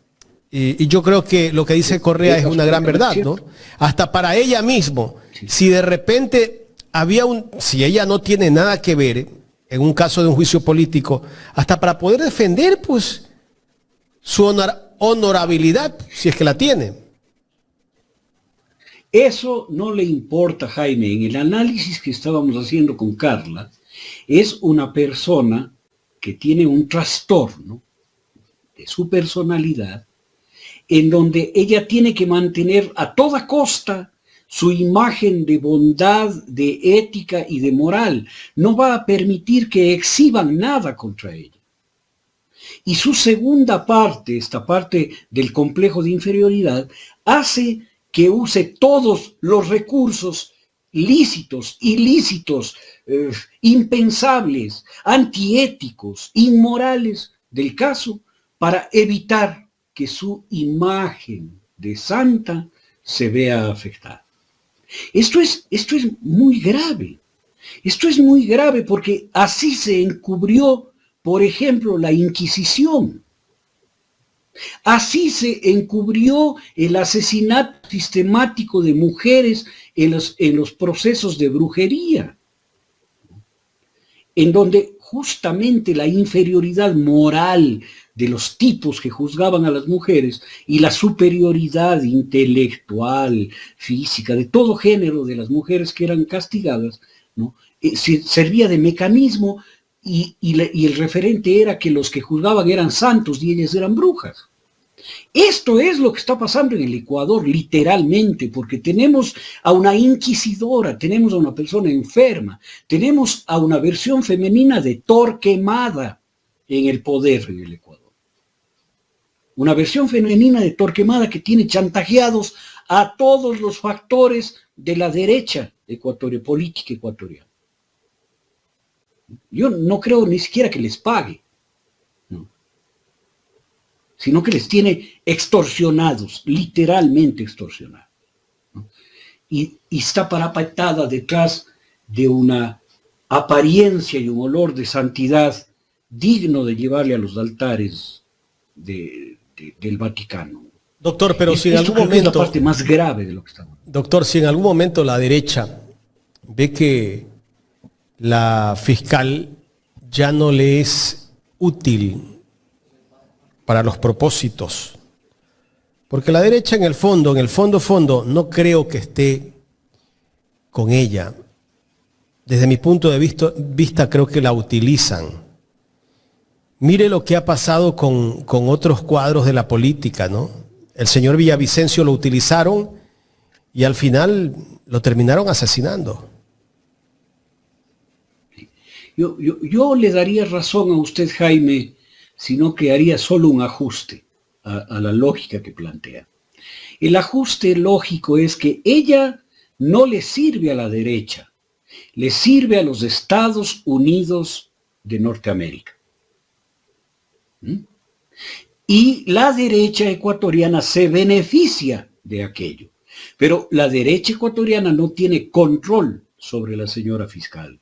Y yo creo que lo que dice Correa es una gran verdad, ¿no? Hasta para ella mismo, si de repente si ella no tiene nada que ver en un caso de un juicio político, hasta para poder defender, pues, su honorabilidad, si es que la tiene. Eso no le importa, Jaime. En el análisis que estábamos haciendo con Carla, es una persona que tiene un trastorno de su personalidad, en donde ella tiene que mantener a toda costa su imagen de bondad, de ética y de moral. No va a permitir que exhiban nada contra ella. Y su segunda parte, esta parte del complejo de inferioridad, hace que use todos los recursos lícitos, ilícitos, impensables, antiéticos, inmorales del caso, para evitar que su imagen de santa se vea afectada. Esto es muy grave. Esto es muy grave porque así se encubrió, por ejemplo, la Inquisición. Así se encubrió el asesinato sistemático de mujeres en los procesos de brujería, en donde justamente la inferioridad moral de los tipos que juzgaban a las mujeres y la superioridad intelectual, física, de todo género de las mujeres que eran castigadas, ¿no? Servía de mecanismo y el referente era que los que juzgaban eran santos y ellas eran brujas. Esto es lo que está pasando en el Ecuador, literalmente, porque tenemos a una inquisidora, tenemos a una persona enferma, tenemos a una versión femenina de Torquemada en el poder en el Ecuador. Una versión femenina de Torquemada que tiene chantajeados a todos los factores de la derecha política ecuatoriana. Yo no creo ni siquiera que les pague, ¿no? Sino que les tiene extorsionados, literalmente extorsionados, ¿no? Y está parapetada detrás de una apariencia y un olor de santidad digno de llevarle a los altares del Vaticano. Doctor, pero si en algún es la momento, parte más grave de lo que estamos. doctor, si en algún momento la derecha ve que la fiscal ya no le es útil para los propósitos, porque la derecha en el fondo, no creo que esté con ella. Desde mi punto de vista creo que la utilizan. Mire lo que ha pasado con otros cuadros de la política, ¿no? El señor Villavicencio lo utilizaron y al final lo terminaron asesinando. Yo le daría razón a usted, Jaime, sino que haría solo un ajuste a la lógica que plantea. El ajuste lógico es que ella no le sirve a la derecha, le sirve a los Estados Unidos de Norteamérica. Y la derecha ecuatoriana se beneficia de aquello. Pero la derecha ecuatoriana no tiene control sobre la señora fiscal.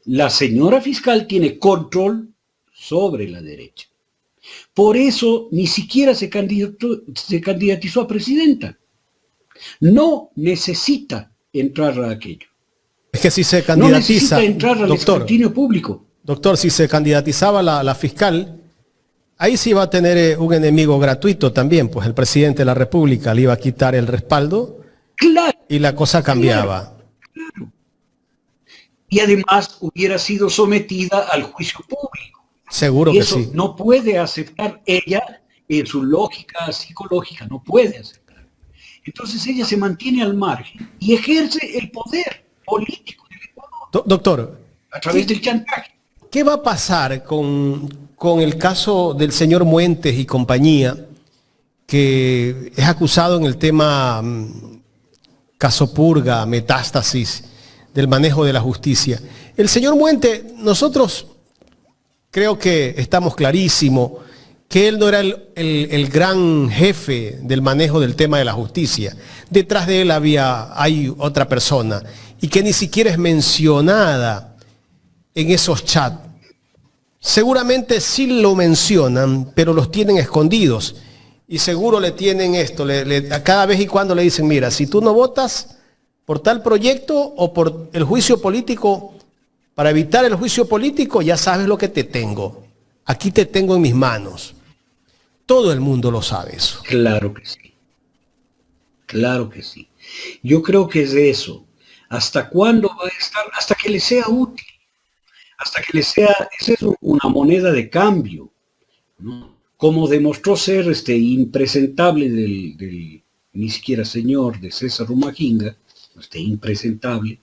La señora fiscal tiene control sobre la derecha. Por eso ni siquiera se candidatizó a presidenta. No necesita entrar a aquello. Es que si se No candidatiza, necesita entrar al escrutinio público. Doctor, si se candidatizaba la fiscal, ahí sí va a tener un enemigo gratuito también, pues el presidente de la República le iba a quitar el respaldo, Claro. y la cosa cambiaba. Claro. Y además hubiera sido sometida al juicio público. Seguro Y que eso sí. no puede aceptar ella, en su lógica psicológica, no puede aceptar. Entonces ella se mantiene al margen y ejerce el poder político del Ecuador Doctor, a través del chantaje. ¿qué va a pasar con el caso del señor Muentes y compañía, que es acusado en el tema caso purga, metástasis, del manejo de la justicia? El señor Muentes, nosotros creo que estamos clarísimo que él no era el gran jefe del manejo del tema de la justicia. Detrás de él hay otra persona, y que ni siquiera es mencionada en esos chats. Seguramente sí lo mencionan, pero los tienen escondidos. Y seguro le tienen esto, a cada vez y cuando le dicen, mira, si tú no votas por tal proyecto o por el juicio político, para evitar el juicio político, ya sabes lo que te tengo. Aquí te tengo en mis manos. Todo el mundo lo sabe eso. Claro que sí. Claro que sí. Yo creo que es de eso. ¿Hasta cuándo va a estar? Hasta que le sea útil. Hasta que le sea, esa es una moneda de cambio, ¿no? Como demostró ser impresentable del ni siquiera señor de César Humajinga, impresentable,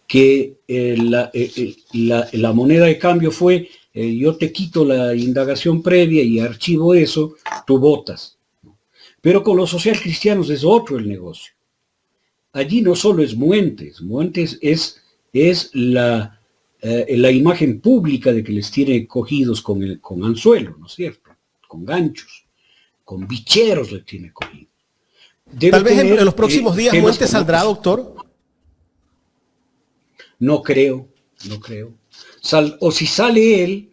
que la moneda de cambio fue, yo te quito la indagación previa y archivo eso, tú votas. Pero con los socialcristianos es otro el negocio. Allí no solo es Muentes es la imagen pública de que les tiene cogidos con anzuelo, ¿no es cierto? Con ganchos, con bicheros les tiene cogidos. Tal vez en los próximos días Muentes saldrá, doctor. No creo. O si sale él,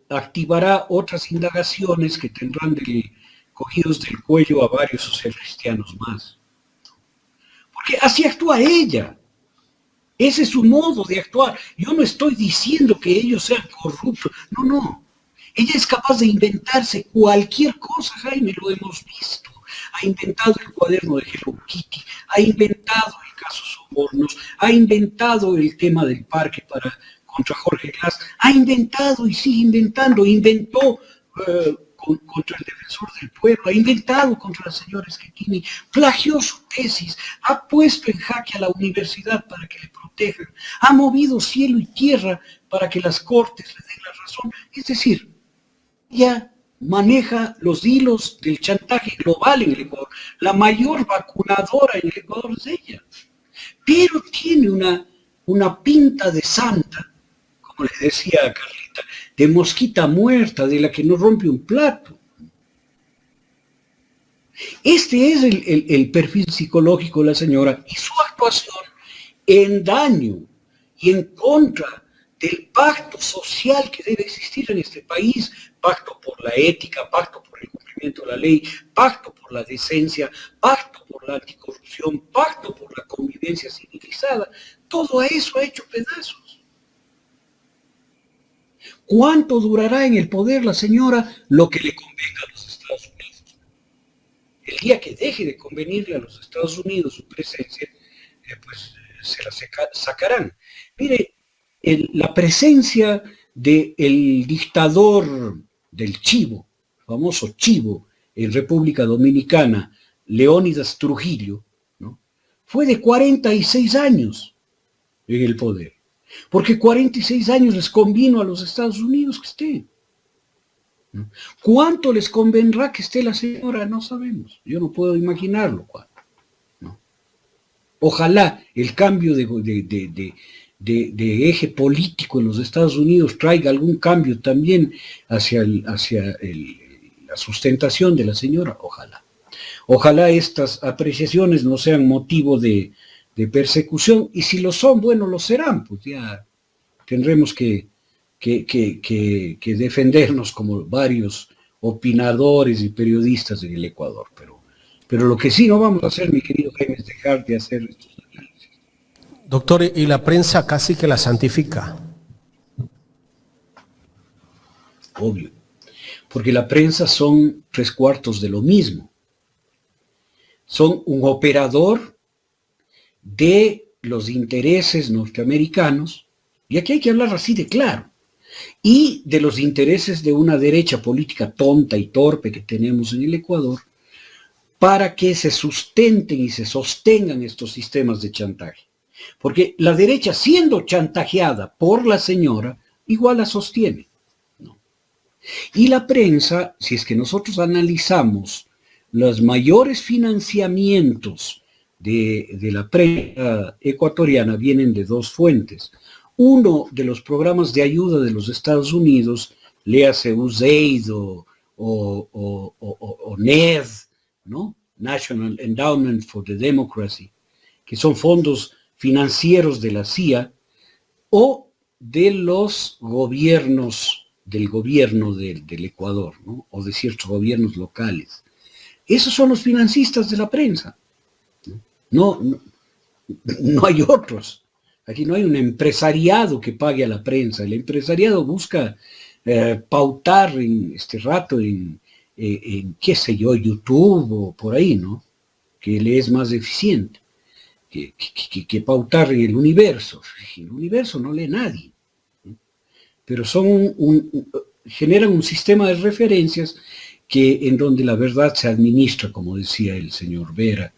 activará otras indagaciones que tendrán cogidos del cuello a varios socialcristianos más. Porque así actúa ella. Ese es su modo de actuar. Yo no estoy diciendo que ellos sean corruptos. No. Ella es capaz de inventarse cualquier cosa, Jaime, lo hemos visto. ha inventado el cuaderno de Hello Kitty, ha inventado el caso Sobornos, ha inventado el tema del parque contra Jorge Glass, ha inventado y sigue inventando, inventó contra el defensor del pueblo, ha inventado contra la señora Schettini, plagió su tesis, ha puesto en jaque a la universidad para que le protejan, ha movido cielo y tierra para que las cortes le den la razón. Es decir, ya maneja los hilos del chantaje global en el Ecuador. La mayor vacunadora en el Ecuador es ella. Pero tiene una pinta de santa, como le decía a Carlita, de mosquita muerta, de la que no rompe un plato. Este es el perfil psicológico de la señora y su actuación en daño y en contra del pacto social que debe existir en este país, pacto por la ética, pacto por el cumplimiento de la ley, pacto por la decencia, pacto por la anticorrupción, pacto por la convivencia civilizada. Todo eso ha hecho pedazos. ¿Cuánto durará en el poder la señora? Lo que le convenga a los Estados Unidos. El día que deje de convenirle a los Estados Unidos su presencia, pues se la sacarán. Mire, la presencia del dictador del Chivo, famoso Chivo, en República Dominicana, Leónidas Trujillo, ¿no?, fue de 46 años en el poder. Porque 46 años les convino a los Estados Unidos que esté. ¿No? ¿Cuánto les convendrá que esté la señora? No sabemos. Yo no puedo imaginarlo cuánto. ¿No? Ojalá el cambio de eje político en los Estados Unidos traiga algún cambio también hacia la sustentación de la señora. Ojalá. Ojalá estas apreciaciones no sean motivo de persecución, y si lo son, bueno, lo serán, pues ya tendremos que defendernos como varios opinadores y periodistas en el Ecuador, pero lo que sí no vamos a hacer, mi querido Jaime, es dejar de hacer estos análisis. Doctor, y la prensa casi que la santifica. Obvio, porque la prensa son 3/4 de lo mismo. Son un operador de los intereses norteamericanos, y aquí hay que hablar así de claro, y de los intereses de una derecha política tonta y torpe que tenemos en el Ecuador, para que se sustenten y se sostengan estos sistemas de chantaje. Porque la derecha, siendo chantajeada por la señora, igual la sostiene, ¿no? Y la prensa, si es que nosotros analizamos los mayores financiamientos de la prensa ecuatoriana, vienen de dos fuentes. Uno, de los programas de ayuda de los Estados Unidos, léase USAID o NED, ¿no? National Endowment for the Democracy, que son fondos financieros de la CIA, o de los gobiernos, del gobierno del Ecuador, ¿no?, o de ciertos gobiernos locales. Esos son los financistas de la prensa. No hay otros. Aquí no hay un empresariado que pague a la prensa. El empresariado busca pautar en este rato en qué sé yo, YouTube o por ahí, ¿no?, que le es más eficiente que pautar en el Universo. El Universo no lee nadie, ¿no? Pero generan un sistema de referencias en donde la verdad se administra, como decía el señor Vera,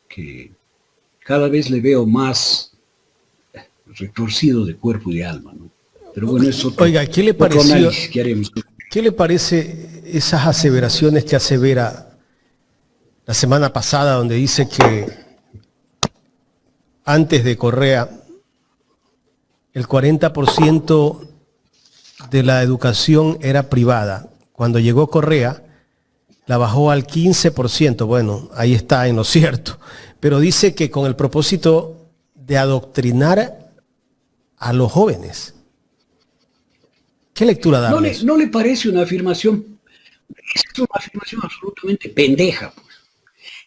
que cada vez le veo más retorcido de cuerpo y de alma, ¿no? Pero bueno, eso Oiga, ¿qué le pareció, otro análisis que haremos. ¿Qué le parece esas aseveraciones que hace Vera la semana pasada, donde dice que antes de Correa el 40% de la educación era privada? Cuando llegó Correa la bajó al 15%. Bueno, ahí está en lo cierto. Pero dice que con el propósito de adoctrinar a los jóvenes. ¿Qué lectura darle eso? ¿No le parece una afirmación? Es una afirmación absolutamente pendeja, pues.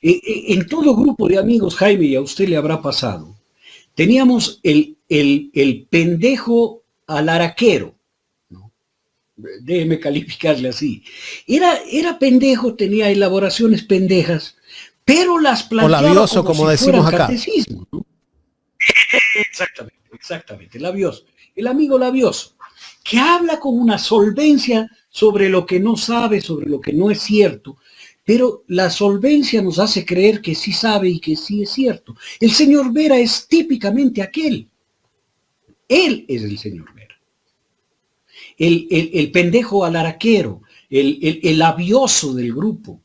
En todo grupo de amigos, Jaime, y a usted le habrá pasado, teníamos el pendejo alaraquero, ¿no?, déjeme calificarle así. Era pendejo, tenía elaboraciones pendejas, pero las planteaba o labioso, como si decimos fueran acá. catecismo, ¿no? Exactamente, labioso. El amigo labioso, que habla con una solvencia sobre lo que no sabe, sobre lo que no es cierto, pero la solvencia nos hace creer que sí sabe y que sí es cierto. El señor Vera es típicamente aquel. Él es el señor Vera. El pendejo alaraquero, el labioso del grupo.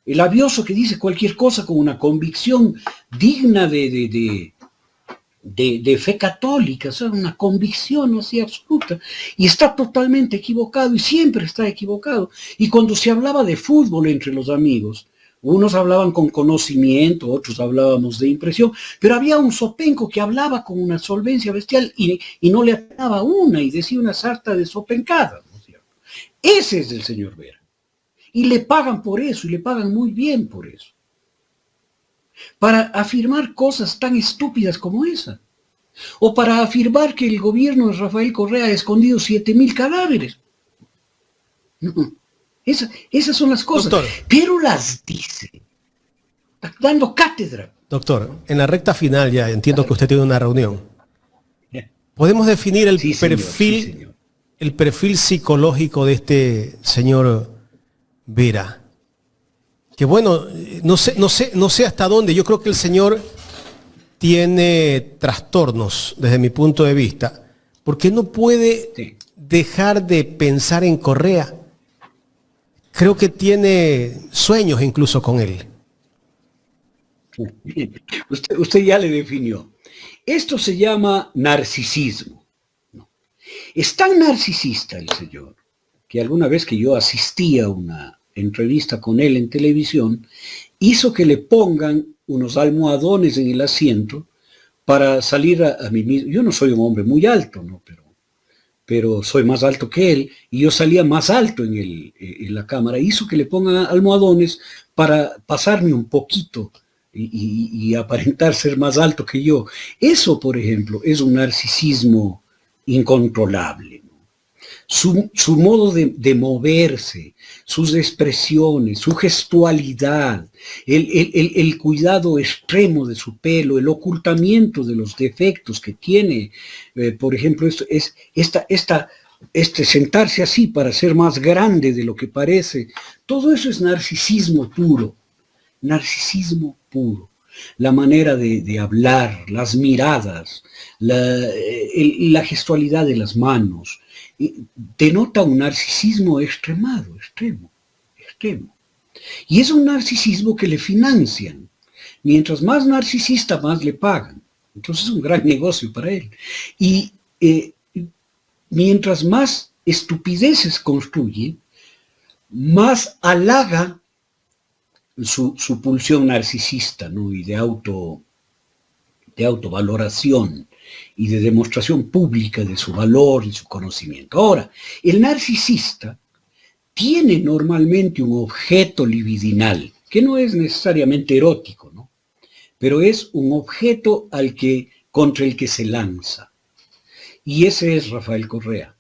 El labioso que dice cualquier cosa con una convicción digna de fe católica, o sea, una convicción así absoluta, y está totalmente equivocado y siempre está equivocado. Y cuando se hablaba de fútbol entre los amigos, unos hablaban con conocimiento, otros hablábamos de impresión, pero había un zopenco que hablaba con una solvencia bestial y no le ataba una y decía una sarta de zopencadas, ¿no es cierto? Ese es el señor Vera. Y le pagan por eso, y le pagan muy bien por eso. Para afirmar cosas tan estúpidas como esa. O para afirmar que el gobierno de Rafael Correa ha escondido 7,000 cadáveres. No, esas son las cosas. Doctor, pero las dice, dando cátedra. doctor, en la recta final ya entiendo que usted tiene una reunión. ¿Podemos definir el Sí, señor, perfil, sí, señor. el perfil psicológico de este señor Vera? Que bueno, no sé hasta dónde. Yo creo que el señor tiene trastornos desde mi punto de vista, porque no puede Sí. dejar de pensar en Correa. Creo que tiene sueños incluso con él. Usted ya le definió. Esto se llama narcisismo. ¿No? Es tan narcisista el señor que alguna vez que yo asistí a una entrevista con él en televisión, hizo que le pongan unos almohadones en el asiento para salir a mí mismo. Yo no soy un hombre muy alto, ¿no? Pero soy más alto que él y yo salía más alto en la cámara. Hizo que le pongan almohadones para pasarme un poquito y aparentar ser más alto que yo. Eso, por ejemplo, es un narcisismo incontrolable. Su modo de moverse, sus expresiones, su gestualidad, el cuidado extremo de su pelo, el ocultamiento de los defectos que tiene, por ejemplo, este sentarse así para ser más grande de lo que parece, todo eso es narcisismo puro, narcisismo puro. La manera de hablar, las miradas, la gestualidad de las manos, denota un narcisismo extremo. Y es un narcisismo que le financian. Mientras más narcisista, más le pagan. Entonces es un gran negocio para él. Y mientras más estupideces construye, más halaga su pulsión narcisista, ¿no? Y de autovaloración y de demostración pública de su valor y su conocimiento. Ahora, el narcisista tiene normalmente un objeto libidinal, que no es necesariamente erótico, ¿no? Pero es un objeto contra el que se lanza. Y ese es Rafael Correa.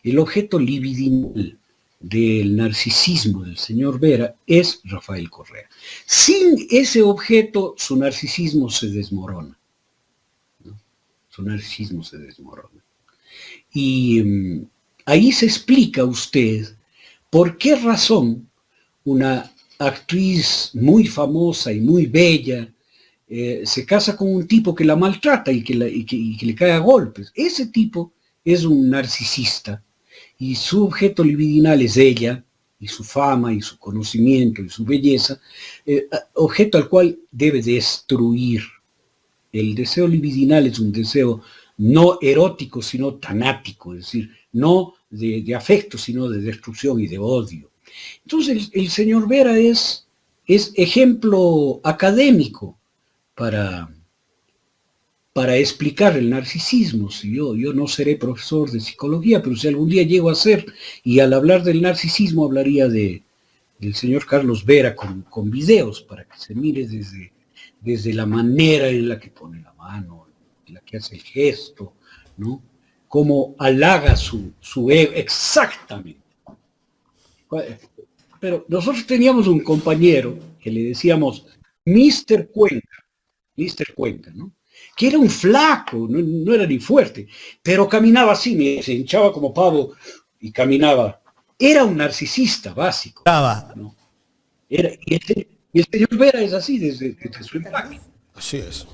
El objeto libidinal del narcisismo del señor Vera es Rafael Correa. Sin ese objeto, su narcisismo se desmorona. Su narcisismo se desmorona. Y ahí se explica usted por qué razón una actriz muy famosa y muy bella se casa con un tipo que la maltrata y que le cae a golpes. Ese tipo es un narcisista y su objeto libidinal es ella y su fama y su conocimiento y su belleza, objeto al cual debe destruir. El deseo libidinal es un deseo no erótico, sino tanático, es decir, no de afecto, sino de destrucción y de odio. Entonces el señor Vera es ejemplo académico para explicar el narcisismo. Si yo no seré profesor de psicología, pero si algún día llego a ser, y al hablar del narcisismo hablaría del señor Carlos Vera con videos para que se mire desde la manera en la que pone la mano, en la que hace el gesto, ¿no? como halaga su ego, exactamente. Pero nosotros teníamos un compañero que le decíamos Mr. Cuenca, ¿no? Que era un flaco, no era ni fuerte, pero caminaba así, se hinchaba como pavo y caminaba. Era un narcisista básico, ¿no? Y el señor Vera es así desde su empaque. Así es.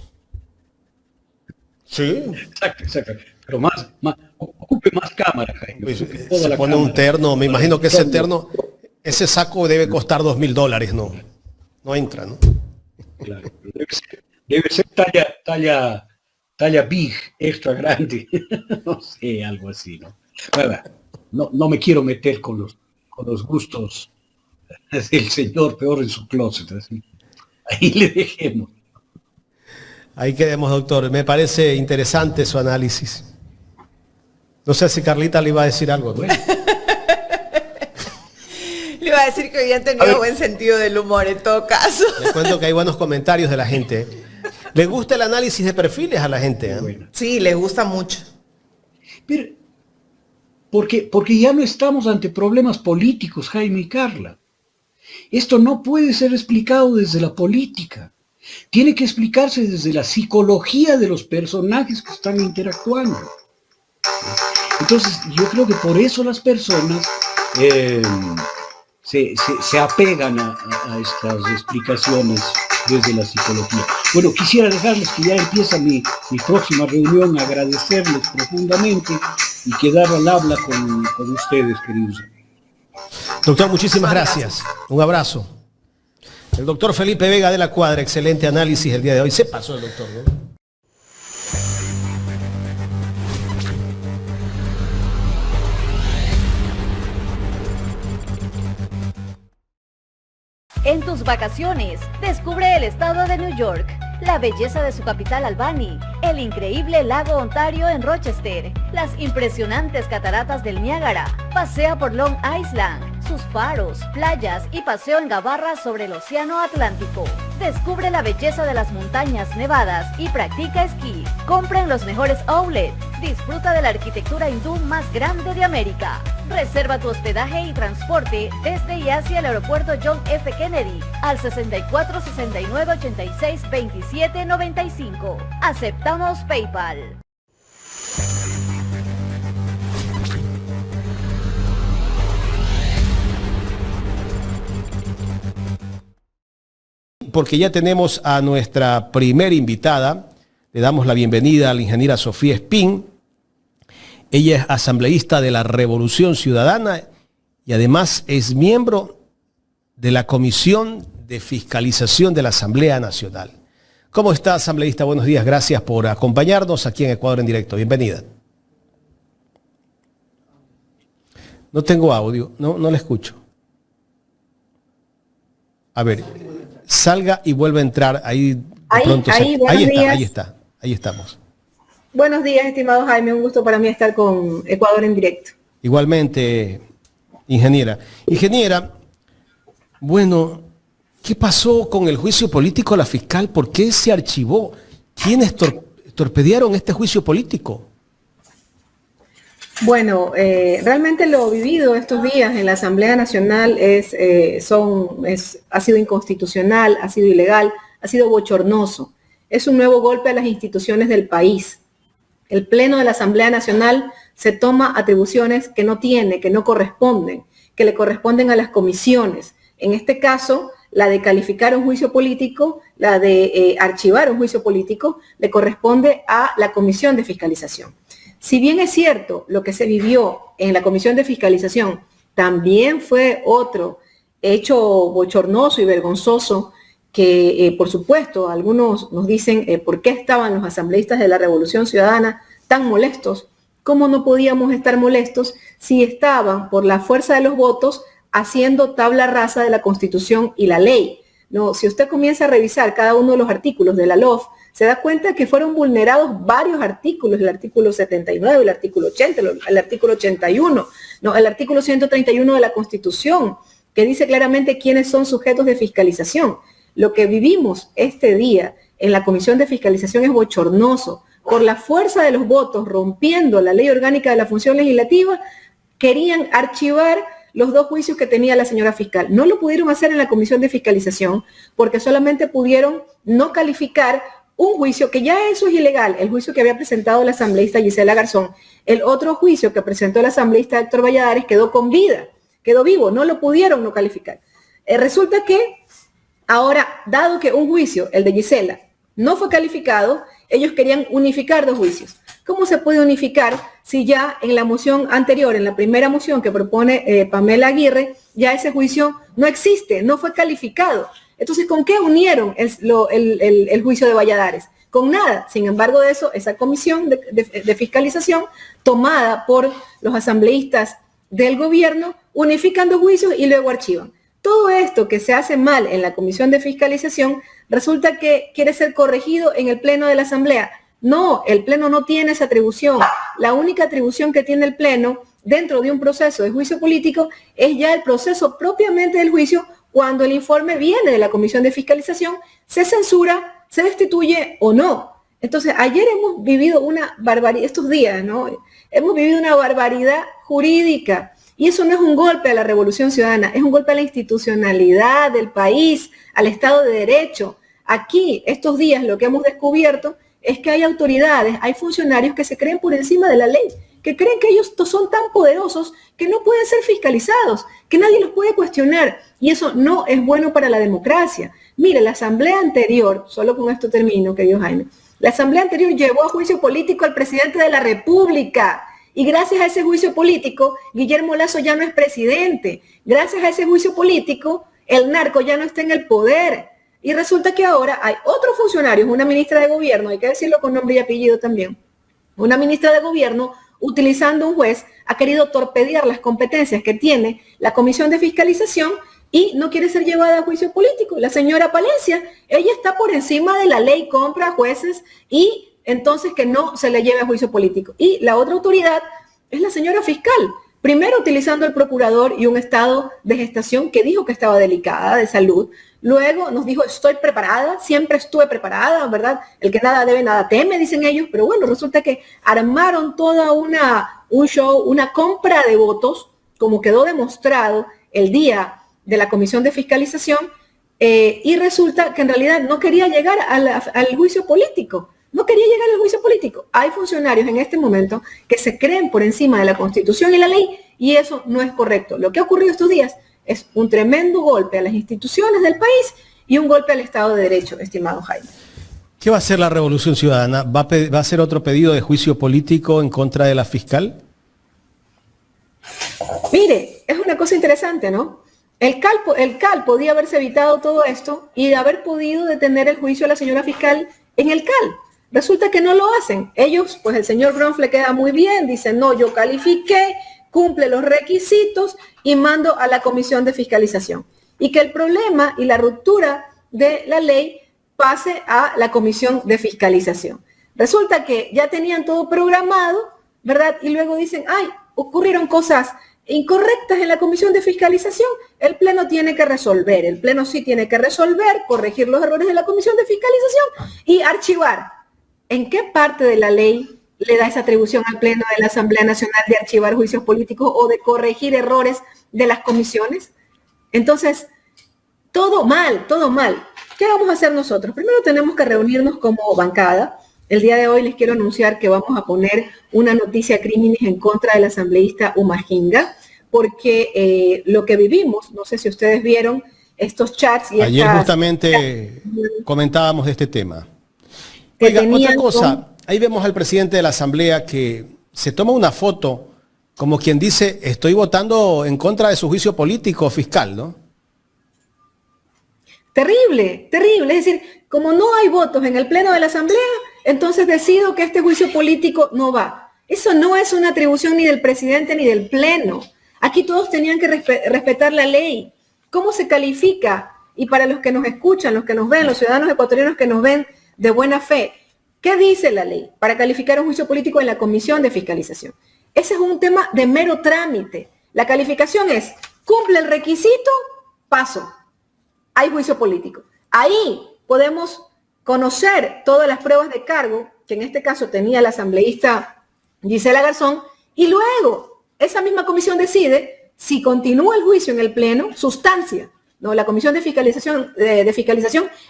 Sí. Exacto. Pero ocupe más cámara, Jaime. Pues, se pone un terno, me imagino que ese terno, ese saco debe costar $2.000, ¿no? No entra, ¿no? Claro, debe ser talla big, extra grande. No sé, algo así, ¿no? Bueno, no me quiero meter con los gustos del señor, peor en su closet, así. Ahí le dejemos. Ahí quedemos, doctor. Me parece interesante su análisis. No sé si Carlita le iba a decir algo, ¿no? Le iba a decir que habían tenido buen sentido del humor en todo caso. Les cuento que hay buenos comentarios de la gente. ¿Le gusta el análisis de perfiles a la gente? Bueno. Sí, le gusta mucho. Pero, porque ya no estamos ante problemas políticos, Jaime y Carla. Esto no puede ser explicado desde la política. Tiene que explicarse desde la psicología de los personajes que están interactuando. Entonces, yo creo que por eso las personas se apegan a estas explicaciones desde la psicología. Bueno, quisiera dejarles que ya empieza mi próxima reunión, agradecerles profundamente y quedar al habla con ustedes, queridos. Doctor, muchísimas gracias. Un abrazo. El doctor Felipe Vega de la Cuadra, excelente análisis el día de hoy. Se pasó el doctor, ¿no? En tus vacaciones, descubre el estado de New York, la belleza de su capital Albany, el increíble lago Ontario en Rochester, las impresionantes cataratas del Niágara, pasea por Long Island, sus faros, playas y paseo en Gabarra sobre el Océano Atlántico. Descubre la belleza de las montañas nevadas y practica esquí. Compra en los mejores outlets. Disfruta de la arquitectura hindú más grande de América. Reserva tu hospedaje y transporte desde y hacia el aeropuerto John F. Kennedy al 64 69 86 27 95. Aceptamos PayPal. Porque ya tenemos a nuestra primera invitada. Le damos la bienvenida a la ingeniera Sofía Espín. Ella es asambleísta de la Revolución Ciudadana y además es miembro de la Comisión de Fiscalización de la Asamblea Nacional. ¿Cómo está, asambleísta? Buenos días. Gracias por acompañarnos aquí en Ecuador en Directo. Bienvenida. No tengo audio. No la escucho. A ver, salga y vuelva a entrar. Ahí está. Ahí estamos. Buenos días, estimado Jaime. Un gusto para mí estar con Ecuador en Directo. Igualmente, ingeniera. Ingeniera, bueno, ¿qué pasó con el juicio político a la fiscal? ¿Por qué se archivó? ¿Quiénes torpedearon este juicio político? Bueno, realmente lo vivido estos días en la Asamblea Nacional ha sido inconstitucional, ha sido ilegal, ha sido bochornoso. Es un nuevo golpe a las instituciones del país. El Pleno de la Asamblea Nacional se toma atribuciones que no tiene, que no corresponden, que le corresponden a las comisiones. En este caso, la de calificar un juicio político, la de archivar un juicio político, le corresponde a la Comisión de Fiscalización. Si bien es cierto, lo que se vivió en la Comisión de Fiscalización también fue otro hecho bochornoso y vergonzoso que, por supuesto, algunos nos dicen por qué estaban los asambleístas de la Revolución Ciudadana tan molestos. ¿Cómo no podíamos estar molestos si estaban, por la fuerza de los votos, haciendo tabla rasa de la Constitución y la ley? No, si usted comienza a revisar cada uno de los artículos de la LOF, se da cuenta que fueron vulnerados varios artículos, el artículo 79, el artículo 80, el artículo 81, no, el artículo 131 de la Constitución, que dice claramente quiénes son sujetos de fiscalización. Lo que vivimos este día en la Comisión de Fiscalización es bochornoso, por la fuerza de los votos, rompiendo la ley orgánica de la función legislativa, querían archivar los 2 juicios que tenía la señora fiscal. No lo pudieron hacer en la comisión de fiscalización porque solamente pudieron no calificar un juicio, que ya eso es ilegal, el juicio que había presentado la asambleísta Gisela Garzón. El otro juicio que presentó el asambleísta Héctor Valladares quedó con vida, quedó vivo, no lo pudieron no calificar. Resulta que ahora, dado que un juicio, el de Gisela, no fue calificado, ellos querían unificar 2 juicios. ¿Cómo se puede unificar si ya en la moción anterior, en la primera moción que propone Pamela Aguirre, ya ese juicio no existe, no fue calificado? Entonces, ¿con qué unieron el juicio de Valladares? Con nada. Sin embargo de eso, esa comisión de fiscalización tomada por los asambleístas del gobierno, unifican 2 juicios y luego archivan. Todo esto que se hace mal en la comisión de fiscalización resulta que quiere ser corregido en el pleno de la asamblea. No, el pleno no tiene esa atribución. La única atribución que tiene el pleno dentro de un proceso de juicio político es ya el proceso propiamente del juicio, cuando el informe viene de la comisión de fiscalización, se censura, se destituye o no. Entonces, ayer hemos vivido una barbaridad, estos días, ¿no? Hemos vivido una barbaridad jurídica. Y eso no es un golpe a la revolución ciudadana, es un golpe a la institucionalidad del país, al Estado de Derecho. Aquí, estos días, lo que hemos descubierto es que hay autoridades, hay funcionarios que se creen por encima de la ley, que creen que ellos son tan poderosos que no pueden ser fiscalizados, que nadie los puede cuestionar. Y eso no es bueno para la democracia. Mire, la asamblea anterior, solo con esto termino, querido Jaime, la asamblea anterior llevó a juicio político al presidente de la República. Y gracias a ese juicio político, Guillermo Lasso ya no es presidente. Gracias a ese juicio político, el narco ya no está en el poder. Y resulta que ahora hay otros funcionarios, una ministra de gobierno, hay que decirlo con nombre y apellido también, una ministra de gobierno, utilizando un juez, ha querido torpedear las competencias que tiene la comisión de fiscalización y no quiere ser llevada a juicio político. La señora Palencia, ella está por encima de la ley, compra jueces y entonces que no se le lleve a juicio político. Y la otra autoridad es la señora fiscal, primero utilizando el procurador y un estado de gestación que dijo que estaba delicada de salud. Luego nos dijo, estoy preparada, siempre estuve preparada, ¿verdad? El que nada debe, nada teme, dicen ellos. Pero bueno, resulta que armaron toda un show, una compra de votos, como quedó demostrado el día de la comisión de fiscalización, y resulta que en realidad no quería llegar al juicio político. No quería llegar al juicio político. Hay funcionarios en este momento que se creen por encima de la Constitución y la ley, y eso no es correcto. Lo que ha ocurrido estos días es un tremendo golpe a las instituciones del país y un golpe al Estado de Derecho, estimado Jaime. ¿Qué va a hacer la Revolución Ciudadana? ¿Va a hacer otro pedido de juicio político en contra de la fiscal? Mire, es una cosa interesante, ¿no? El CAL podía haberse evitado todo esto y haber podido detener el juicio a la señora fiscal en el CAL. Resulta que no lo hacen. Ellos, pues el señor Gronf le queda muy bien, dice, no, yo califiqué, cumple los requisitos y mando a la comisión de fiscalización. Y que el problema y la ruptura de la ley pase a la comisión de fiscalización. Resulta que ya tenían todo programado, ¿verdad? Y luego dicen, ay, ocurrieron cosas incorrectas en la comisión de fiscalización. El pleno tiene que resolver, el pleno sí tiene que resolver, corregir los errores de la comisión de fiscalización y archivar. ¿En qué parte de la ley le da esa atribución al Pleno de la Asamblea Nacional de archivar juicios políticos o de corregir errores de las comisiones? Entonces, todo mal, todo mal. ¿Qué vamos a hacer nosotros? Primero tenemos que reunirnos como bancada. El día de hoy les quiero anunciar que vamos a poner una noticia crímenes en contra del asambleísta Umahinga, porque lo que vivimos, no sé si ustedes vieron estos chats y ayer justamente comentábamos de este tema. Oiga, otra cosa, ahí vemos al presidente de la Asamblea que se toma una foto como quien dice, estoy votando en contra de su juicio político fiscal, ¿no? Terrible, terrible. Es decir, como no hay votos en el Pleno de la Asamblea, entonces decido que este juicio político no va. Eso no es una atribución ni del presidente ni del Pleno. Aquí todos tenían que respetar la ley. ¿Cómo se califica? Y para los que nos escuchan, los que nos ven, los ciudadanos ecuatorianos que nos ven de buena fe, ¿qué dice la ley para calificar un juicio político en la comisión de fiscalización? Ese es un tema de mero trámite. La calificación es, cumple el requisito, paso. Hay juicio político. Ahí podemos conocer todas las pruebas de cargo que en este caso tenía la asambleísta Gisela Garzón, y luego esa misma comisión decide si continúa el juicio en el Pleno, sustancia, ¿no? La comisión de fiscalización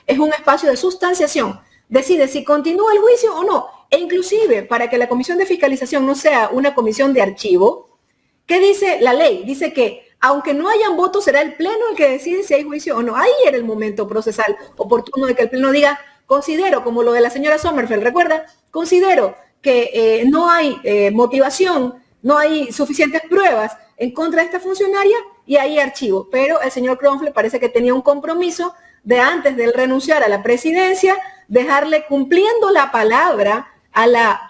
es un espacio de sustanciación, decide si continúa el juicio o no, e inclusive para que la comisión de fiscalización no sea una comisión de archivo, ¿qué dice la ley? Dice que aunque no hayan votos, será el Pleno el que decide si hay juicio o no. Ahí era el momento procesal oportuno de que el Pleno diga, considero, como lo de la señora Sommerfeld, ¿recuerda? Considero que no hay motivación, no hay suficientes pruebas en contra de esta funcionaria y hay archivo. Pero el señor Kronfeld parece que tenía un compromiso de antes de él renunciar a la presidencia, dejarle cumpliendo la palabra a la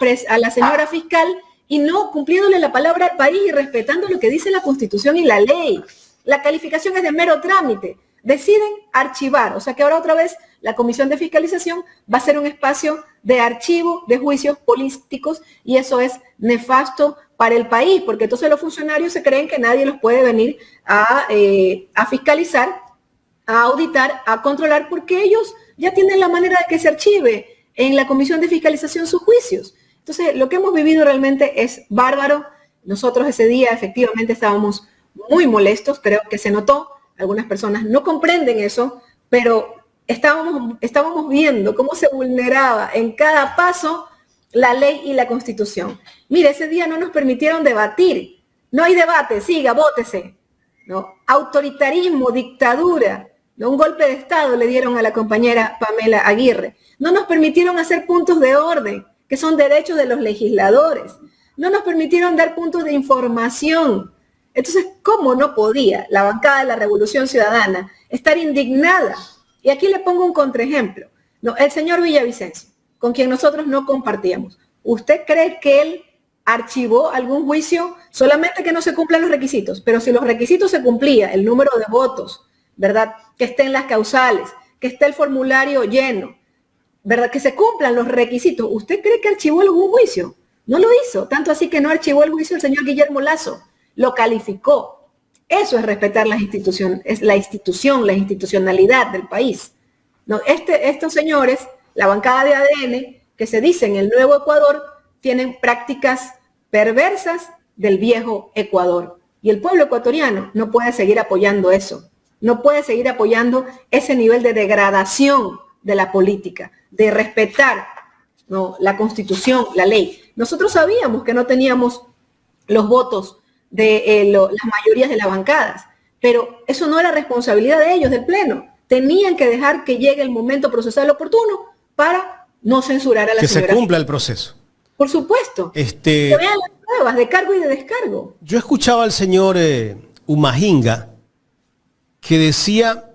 señora fiscal y no cumpliéndole la palabra al país y respetando lo que dice la Constitución y la ley. La calificación es de mero trámite. Deciden archivar, o sea que ahora otra vez la Comisión de Fiscalización va a ser un espacio de archivo de juicios políticos y eso es nefasto para el país, porque entonces los funcionarios se creen que nadie los puede venir a fiscalizar, a auditar, a controlar, porque ellos ya tienen la manera de que se archive en la Comisión de Fiscalización sus juicios. Entonces, lo que hemos vivido realmente es bárbaro. Nosotros ese día efectivamente estábamos muy molestos, creo que se notó. Algunas personas no comprenden eso, pero estábamos viendo cómo se vulneraba en cada paso la ley y la Constitución. Mire, ese día no nos permitieron debatir. No hay debate, siga, vótese. ¿No? Autoritarismo, dictadura, ¿no? Un golpe de Estado le dieron a la compañera Pamela Aguirre. No nos permitieron hacer puntos de orden, que son derechos de los legisladores. No nos permitieron dar puntos de información. Entonces, ¿cómo no podía la bancada de la Revolución Ciudadana estar indignada? Y aquí le pongo un contraejemplo. No, el señor Villavicencio, con quien nosotros no compartíamos. ¿Usted cree que él archivó algún juicio? Solamente que no se cumplan los requisitos. Pero si los requisitos se cumplía, el número de votos, ¿verdad? Que estén las causales, que esté el formulario lleno, ¿verdad? Que se cumplan los requisitos. ¿Usted cree que archivó algún juicio? No lo hizo. Tanto así que no archivó el juicio el señor Guillermo Lasso. Lo calificó. Eso es respetar las instituciones, es la institucionalidad del país. No, estos señores, la bancada de ADN, que se dicen el nuevo Ecuador, tienen prácticas perversas del viejo Ecuador. Y el pueblo ecuatoriano no puede seguir apoyando eso. No puede seguir apoyando ese nivel de degradación de la política, de respetar, ¿no?, la Constitución, la ley. Nosotros sabíamos que no teníamos los votos de las mayorías de las bancadas, pero eso no era responsabilidad de ellos, del Pleno. Tenían que dejar que llegue el momento procesal oportuno para no censurar a la señora. Que se cumpla el proceso. Por supuesto. Que vean las pruebas de cargo y de descargo. Yo escuchaba al señor Umahinga que decía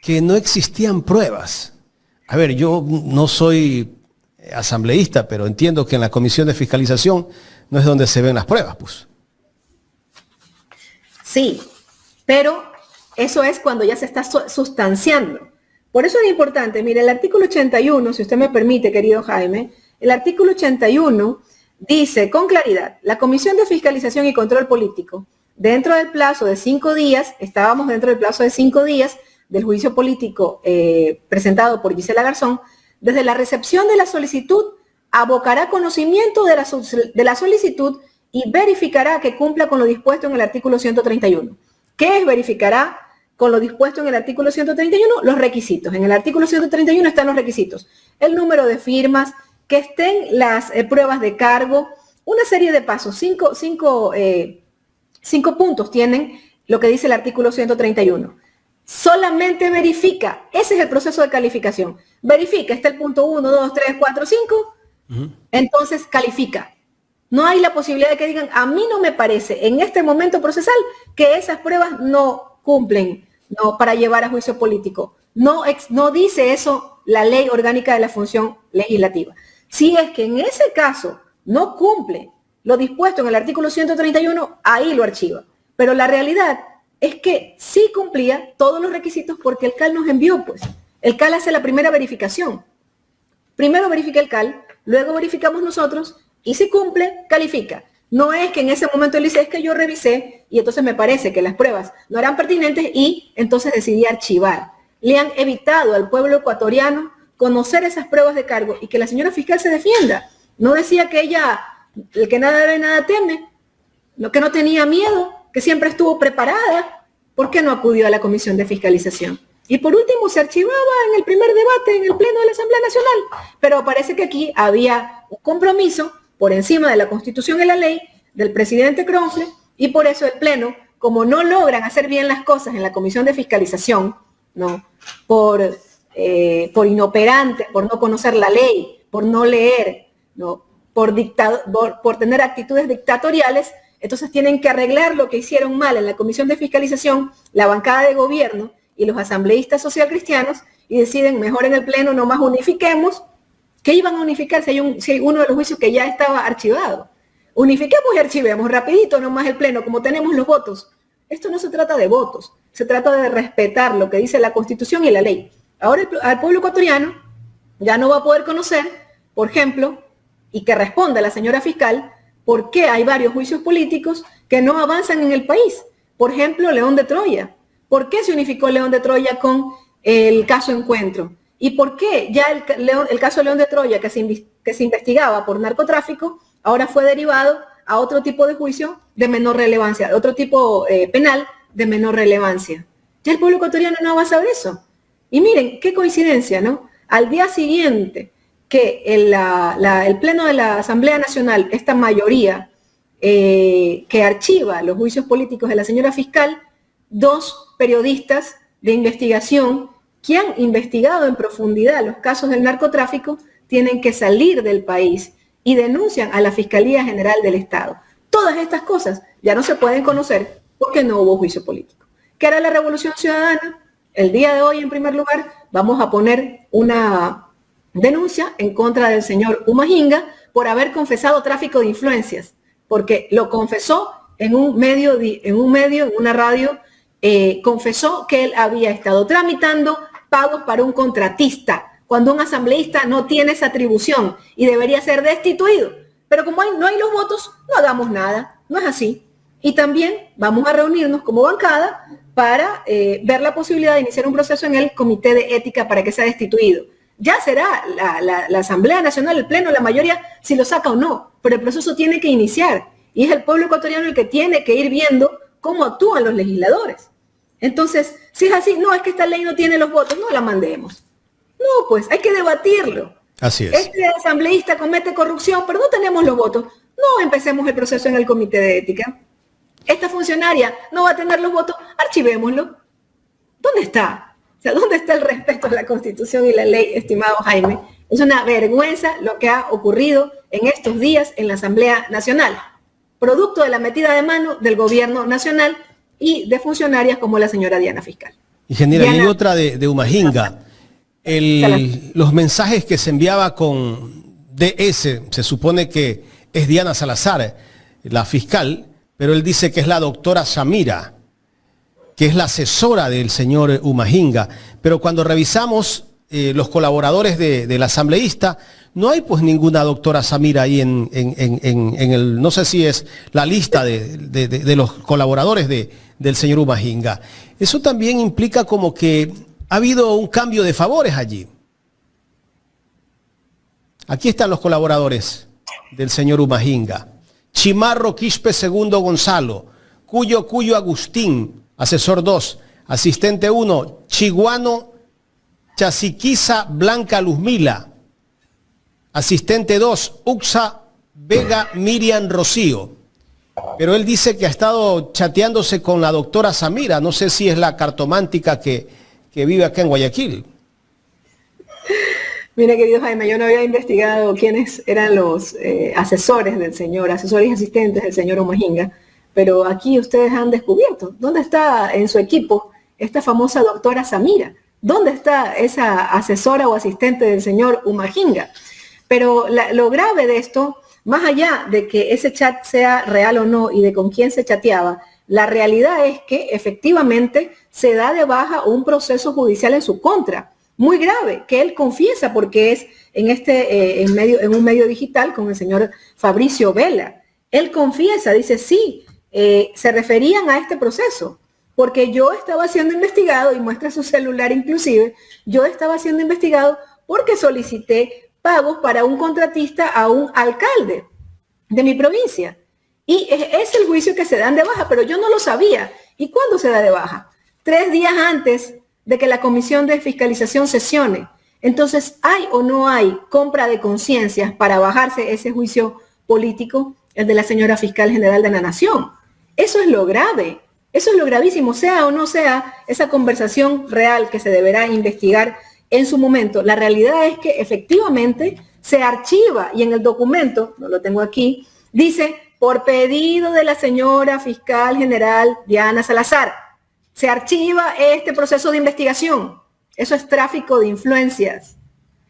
que no existían pruebas. A ver, yo no soy asambleísta, pero entiendo que en la Comisión de Fiscalización no es donde se ven las pruebas, pues. Sí, pero eso es cuando ya se está sustanciando. Por eso es importante, mire, el artículo 81, si usted me permite, querido Jaime, el artículo 81 dice con claridad, la Comisión de Fiscalización y Control Político, dentro del plazo de 5 días, estábamos dentro del plazo de 5 días del juicio político presentado por Gisela Garzón, desde la recepción de la solicitud, abocará conocimiento de la solicitud y verificará que cumpla con lo dispuesto en el artículo 131. ¿Qué es verificará con lo dispuesto en el artículo 131? Los requisitos. En el artículo 131 están los requisitos. El número de firmas, que estén las pruebas de cargo, una serie de pasos. Cinco puntos tienen lo que dice el artículo 131. Solamente verifica. Ese es el proceso de calificación. Verifica, está el punto 1, 2, 3, 4, 5. Entonces califica. No hay la posibilidad de que digan, a mí no me parece en este momento procesal que esas pruebas no cumplen, no, para llevar a juicio político. No dice eso la ley orgánica de la función legislativa. Si es que en ese caso no cumple lo dispuesto en el artículo 131, ahí lo archiva. Pero la realidad es que sí cumplía todos los requisitos porque el CAL nos envió, pues. El CAL hace la primera verificación. Primero verifica el CAL, luego verificamos nosotros, y si cumple, califica. No es que en ese momento él dice, es que yo revisé y entonces me parece que las pruebas no eran pertinentes y entonces decidí archivar. Le han evitado al pueblo ecuatoriano conocer esas pruebas de cargo y que la señora fiscal se defienda. No decía que ella, el que nada debe, nada teme, que no tenía miedo, que siempre estuvo preparada. ¿Por qué no acudió a la Comisión de Fiscalización? Y por último, se archivaba en el primer debate en el Pleno de la Asamblea Nacional. Pero parece que aquí había un compromiso por encima de la Constitución y la ley del presidente Kronfle, y por eso el Pleno, como no logran hacer bien las cosas en la Comisión de Fiscalización, ¿no? Por inoperante, por no conocer la ley, por no leer, ¿no? por tener actitudes dictatoriales, entonces tienen que arreglar lo que hicieron mal en la Comisión de Fiscalización, la bancada de gobierno y los asambleístas socialcristianos, y deciden mejor en el Pleno nomás unifiquemos. ¿Qué iban a unificar si hay uno de los juicios que ya estaba archivado? Unifiquemos y archivemos rapidito nomás el Pleno, como tenemos los votos. Esto no se trata de votos, se trata de respetar lo que dice la Constitución y la ley. Ahora al pueblo ecuatoriano ya no va a poder conocer, por ejemplo, y que responda la señora fiscal, por qué hay varios juicios políticos que no avanzan en el país. Por ejemplo, León de Troya. ¿Por qué se unificó León de Troya con el caso Encuentro? ¿Y por qué ya el caso León de Troya, que se investigaba por narcotráfico, ahora fue derivado a otro tipo de juicio de menor relevancia, otro tipo penal de menor relevancia? Ya el pueblo ecuatoriano no va a saber eso. Y miren, qué coincidencia, ¿no? Al día siguiente que el Pleno de la Asamblea Nacional, esta mayoría que archiva los juicios políticos de la señora fiscal, 2 periodistas de investigación que han investigado en profundidad los casos del narcotráfico tienen que salir del país y denuncian a la Fiscalía General del Estado. Todas estas cosas ya no se pueden conocer porque no hubo juicio político. ¿Qué hará la Revolución Ciudadana? El día de hoy, en primer lugar, vamos a poner una denuncia en contra del señor Umahinga por haber confesado tráfico de influencias, porque lo confesó en una radio, confesó que él había estado tramitando pagos para un contratista, cuando un asambleísta no tiene esa atribución y debería ser destituido. Pero como no hay los votos, no hagamos nada, no es así. Y también vamos a reunirnos como bancada para ver la posibilidad de iniciar un proceso en el Comité de Ética para que sea destituido. Ya será la Asamblea Nacional, el Pleno, la mayoría, si lo saca o no, pero el proceso tiene que iniciar y es el pueblo ecuatoriano el que tiene que ir viendo cómo actúan los legisladores. Entonces, si es así, no, es que esta ley no tiene los votos, no la mandemos. No, pues hay que debatirlo. Así es. Este asambleísta comete corrupción, pero no tenemos los votos. No empecemos el proceso en el Comité de Ética. Esta funcionaria no va a tener los votos, archivémoslo. ¿Dónde está? O sea, ¿dónde está el respeto a la Constitución y la ley, estimado Jaime? Es una vergüenza lo que ha ocurrido en estos días en la Asamblea Nacional, producto de la metida de mano del gobierno nacional y de funcionarias como la señora Diana Fiscal. Ingeniera, y hay otra de Umahinga. Los mensajes que se enviaba con DS, se supone que es Diana Salazar, la fiscal, pero él dice que es la doctora Samira, que es la asesora del señor Umahinga. Pero cuando revisamos los colaboradores del asambleísta, no hay pues ninguna doctora Samira ahí en el, no sé si es la lista de los colaboradores del señor Umahinga. Eso también implica como que ha habido un cambio de favores allí. Aquí están los colaboradores del señor Umahinga. Chimarro Quispe II Gonzalo, Cuyo Agustín, asesor 2, asistente 1, Chiguano Chasiquiza Blanca Luzmila, asistente 2, Uxa Vega Miriam Rocío. Pero él dice que ha estado chateándose con la doctora Samira, no sé si es la cartomántica que vive acá en Guayaquil. Mira, querido Jaime, yo no había investigado quiénes eran los asesores del señor, asesores y asistentes del señor Umahinga, pero aquí ustedes han descubierto dónde está en su equipo esta famosa doctora Samira, dónde está esa asesora o asistente del señor Umahinga. Pero lo grave de esto, más allá de que ese chat sea real o no y de con quién se chateaba, la realidad es que efectivamente se da de baja un proceso judicial en su contra, muy grave, que él confiesa porque es en un medio digital con el señor Fabricio Vela. Él confiesa, dice, sí, se referían a este proceso, porque yo estaba siendo investigado, y muestra su celular inclusive, yo estaba siendo investigado porque solicité pagos para un contratista a un alcalde de mi provincia. Y es el juicio que se dan de baja, pero yo no lo sabía. ¿Y cuándo se da de baja? 3 días antes de que la comisión de fiscalización sesione. Entonces, ¿hay o no hay compra de conciencias para bajarse ese juicio político, el de la señora fiscal general de la Nación? Eso es lo grave, eso es lo gravísimo, sea o no sea esa conversación real que se deberá investigar en su momento. La realidad es que efectivamente se archiva y en el documento, no lo tengo aquí, dice, por pedido de la señora fiscal general Diana Salazar, se archiva este proceso de investigación. Eso es tráfico de influencias.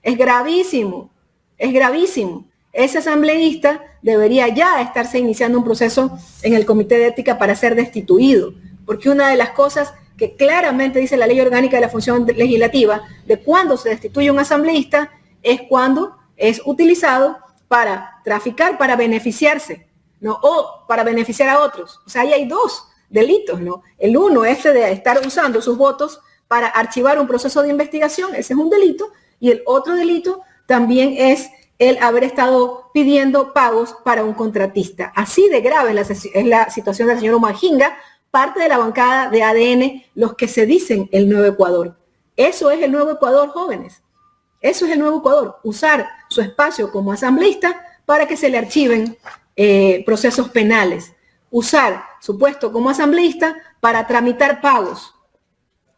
Es gravísimo, es gravísimo. Ese asambleísta debería ya estarse iniciando un proceso en el Comité de Ética para ser destituido, porque una de las cosas que claramente dice la Ley Orgánica de la Función Legislativa de cuando se destituye un asambleísta es cuando es utilizado para traficar, para beneficiarse, ¿no? O para beneficiar a otros. O sea, ahí hay 2 delitos, ¿no? El uno, de estar usando sus votos para archivar un proceso de investigación, ese es un delito, y el otro delito también es el haber estado pidiendo pagos para un contratista. Así de grave es la situación del señor Umahinga, parte de la bancada de ADN, los que se dicen el Nuevo Ecuador. Eso es el Nuevo Ecuador, jóvenes. Eso es el Nuevo Ecuador, usar su espacio como asambleísta para que se le archiven procesos penales. Usar su puesto como asambleísta para tramitar pagos,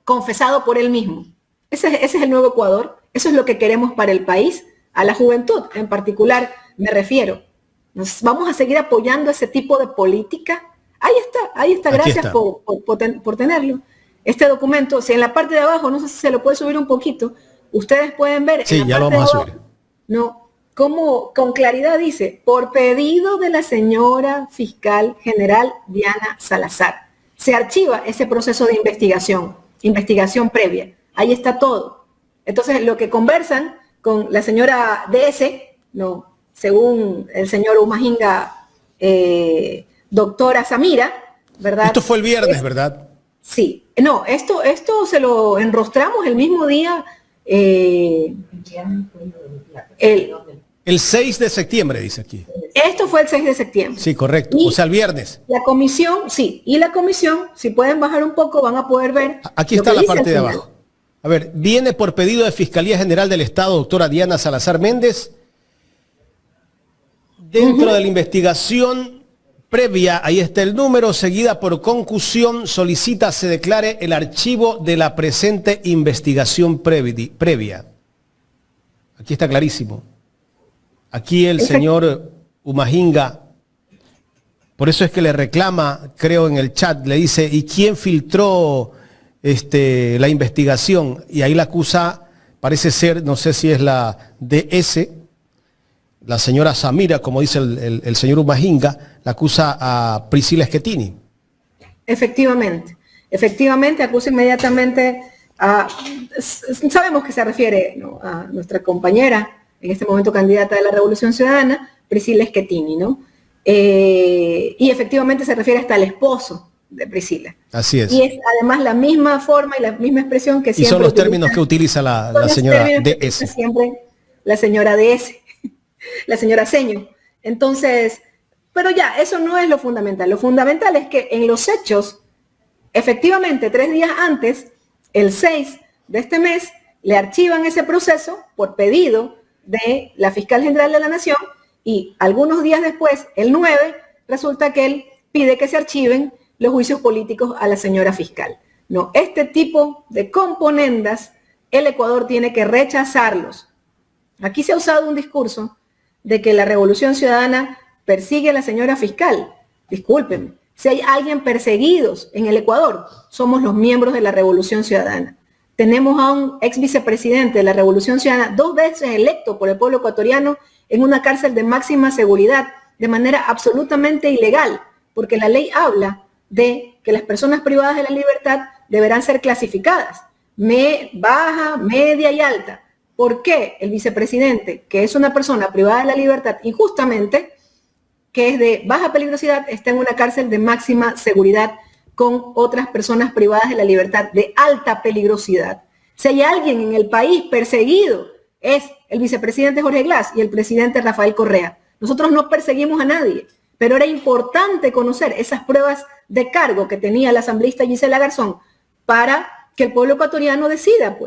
confesado por él mismo. Ese es el Nuevo Ecuador. Eso es lo que queremos para el país. A la juventud en particular me refiero. ¿Nos vamos a seguir apoyando ese tipo de política? Ahí está. Gracias por tenerlo. Este documento, si en la parte de abajo, no sé si se lo puede subir un poquito, ustedes pueden ver. Sí, ya lo vamos a subir. No, como con claridad dice, por pedido de la señora fiscal general Diana Salazar, se archiva ese proceso de investigación previa. Ahí está todo. Entonces, lo que conversan con la señora DS, no, según el señor Umahinga, doctora Samira, ¿verdad? Esto fue el viernes, ¿verdad? Sí. No, esto se lo enrostramos el mismo día. El 6 de septiembre, dice aquí. Esto fue el 6 de septiembre. Sí, correcto. Y o sea, el viernes. La comisión, sí. Y la comisión, si pueden bajar un poco, van a poder ver. Aquí está la parte de abajo. A ver, viene por pedido de Fiscalía General del Estado, doctora Diana Salazar Méndez. Dentro de la investigación previa, ahí está el número, seguida por concusión, solicita se declare el archivo de la presente investigación previa. Aquí está clarísimo. Aquí el señor Umahinga, por eso es que le reclama, creo en el chat, le dice, ¿y quién filtró la investigación? Y ahí la acusa, parece ser, no sé si es la DS, la señora Samira, como dice el señor Umahinga, la acusa a Priscila Schettini. Efectivamente, acusa inmediatamente a, sabemos que se refiere, ¿no?, a nuestra compañera, en este momento candidata de la Revolución Ciudadana, Priscila Schettini, ¿no? Y efectivamente se refiere hasta al esposo de Priscila. Así es. Y es además la misma forma y la misma expresión que siempre. Y son los términos que utiliza la señora DS. Siempre la señora DS, la señora Seño. Entonces, pero ya, eso no es lo fundamental. Lo fundamental es que en los hechos, efectivamente, 3 días antes, el 6 de este mes, le archivan ese proceso por pedido de la fiscal general de la Nación y algunos días después, el 9, resulta que él pide que se archiven los juicios políticos a la señora fiscal. No, este tipo de componendas, el Ecuador tiene que rechazarlos. Aquí se ha usado un discurso de que la Revolución Ciudadana persigue a la señora fiscal. Discúlpenme, si hay alguien perseguidos en el Ecuador, somos los miembros de la Revolución Ciudadana. Tenemos a un ex vicepresidente de la Revolución Ciudadana, 2 veces electo por el pueblo ecuatoriano, en una cárcel de máxima seguridad, de manera absolutamente ilegal, porque la ley habla de que las personas privadas de la libertad deberán ser clasificadas, baja, media y alta. ¿Por qué el vicepresidente, que es una persona privada de la libertad, injustamente, que es de baja peligrosidad, está en una cárcel de máxima seguridad con otras personas privadas de la libertad de alta peligrosidad? Si hay alguien en el país perseguido, es el vicepresidente Jorge Glass y el presidente Rafael Correa. Nosotros no perseguimos a nadie, pero era importante conocer esas pruebas de cargo que tenía la asambleísta Gisela Garzón para que el pueblo ecuatoriano decida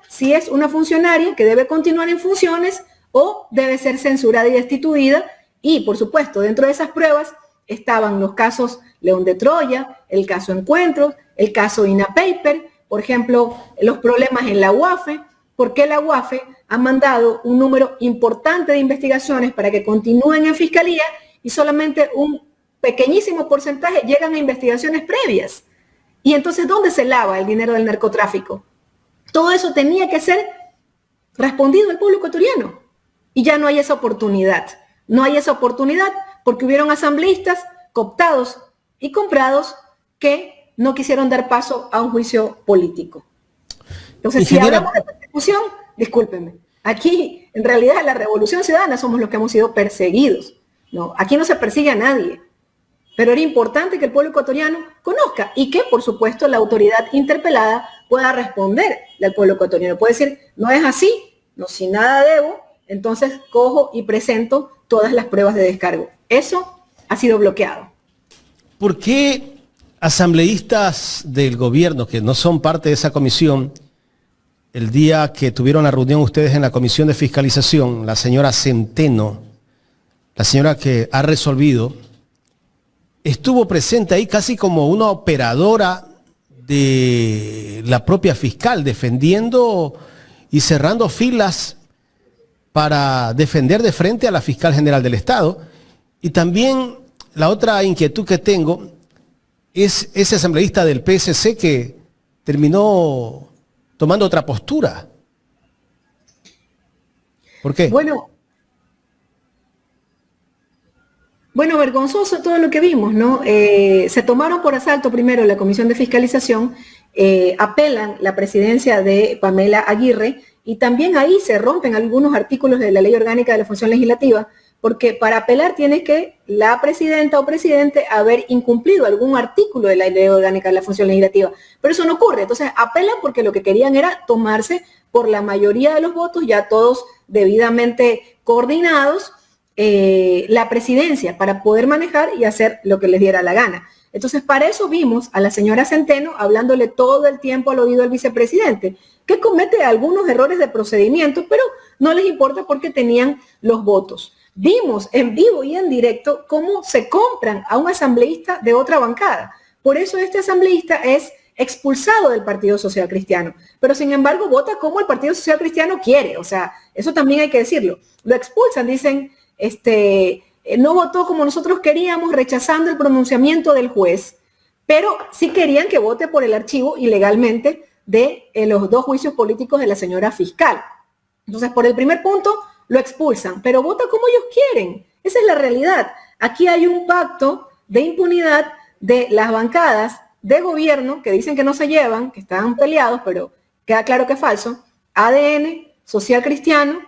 si es una funcionaria que debe continuar en funciones o debe ser censurada y destituida. Y, por supuesto, dentro de esas pruebas estaban los casos León de Troya, el caso Encuentros, el caso INAPaper, por ejemplo, los problemas en la UAFE, porque la UAFE ha mandado un número importante de investigaciones para que continúen en fiscalía y solamente un pequeñísimo porcentaje llegan a investigaciones previas. Y entonces, ¿dónde se lava el dinero del narcotráfico? Todo eso tenía que ser respondido al pueblo ecuatoriano. Y ya no hay esa oportunidad. No hay esa oportunidad porque hubieron asambleístas cooptados y comprados que no quisieron dar paso a un juicio político. Entonces, si hablamos de persecución, discúlpenme, aquí en realidad en la Revolución Ciudadana somos los que hemos sido perseguidos. No, aquí no se persigue a nadie. Pero era importante que el pueblo ecuatoriano conozca y que, por supuesto, la autoridad interpelada pueda responderle al pueblo ecuatoriano. Puede decir, no es así, no, si nada debo, entonces cojo y presento todas las pruebas de descargo. Eso ha sido bloqueado. ¿Por qué asambleístas del gobierno que no son parte de esa comisión, el día que tuvieron la reunión ustedes en la comisión de fiscalización, la señora Centeno, la señora que ha resolvido, estuvo presente ahí casi como una operadora de la propia fiscal, defendiendo y cerrando filas para defender de frente a la fiscal general del Estado? Y también la otra inquietud que tengo es ese asambleísta del PSC que terminó tomando otra postura. ¿Por qué? Bueno, vergonzoso todo lo que vimos, ¿no? Se tomaron por asalto primero la comisión de fiscalización, apelan la presidencia de Pamela Aguirre y también ahí se rompen algunos artículos de la Ley Orgánica de la Función Legislativa, porque para apelar tiene que la presidenta o presidente haber incumplido algún artículo de la Ley Orgánica de la Función Legislativa. Pero eso no ocurre. Entonces apelan porque lo que querían era tomarse por la mayoría de los votos, ya todos debidamente coordinados, la presidencia para poder manejar y hacer lo que les diera la gana. Entonces, para eso vimos a la señora Centeno hablándole todo el tiempo al oído al vicepresidente, que comete algunos errores de procedimiento, pero no les importa porque tenían los votos. Vimos en vivo y en directo cómo se compran a un asambleísta de otra bancada. Por eso este asambleísta es expulsado del Partido Social Cristiano, pero sin embargo vota como el Partido Social Cristiano quiere. O sea, eso también hay que decirlo. Lo expulsan, dicen, no votó como nosotros queríamos, rechazando el pronunciamiento del juez, pero sí querían que vote por el archivo ilegalmente de los 2 juicios políticos de la señora fiscal. Entonces, por el primer punto, lo expulsan, pero vota como ellos quieren. Esa es la realidad. Aquí hay un pacto de impunidad de las bancadas de gobierno que dicen que no se llevan, que están peleados, pero queda claro que es falso. ADN, Social Cristiano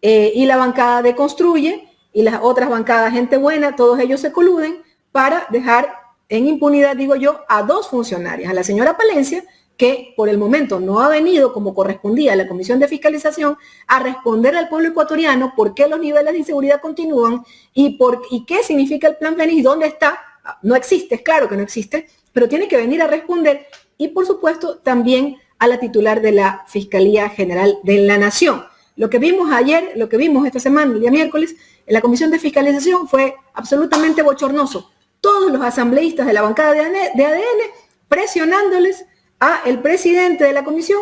y la bancada de Construye, y las otras bancadas, Gente Buena, todos ellos se coluden para dejar en impunidad, digo yo, a 2 funcionarias, a la señora Palencia, que por el momento no ha venido como correspondía a la Comisión de Fiscalización a responder al pueblo ecuatoriano por qué los niveles de inseguridad continúan y qué significa el Plan Fénix y dónde está. No existe, es claro que no existe, pero tiene que venir a responder, y por supuesto también a la titular de la Fiscalía General de la Nación. Lo que vimos ayer, lo que vimos esta semana, el día miércoles, en la Comisión de Fiscalización fue absolutamente bochornoso. Todos los asambleístas de la bancada de ADN presionándoles a el presidente de la comisión,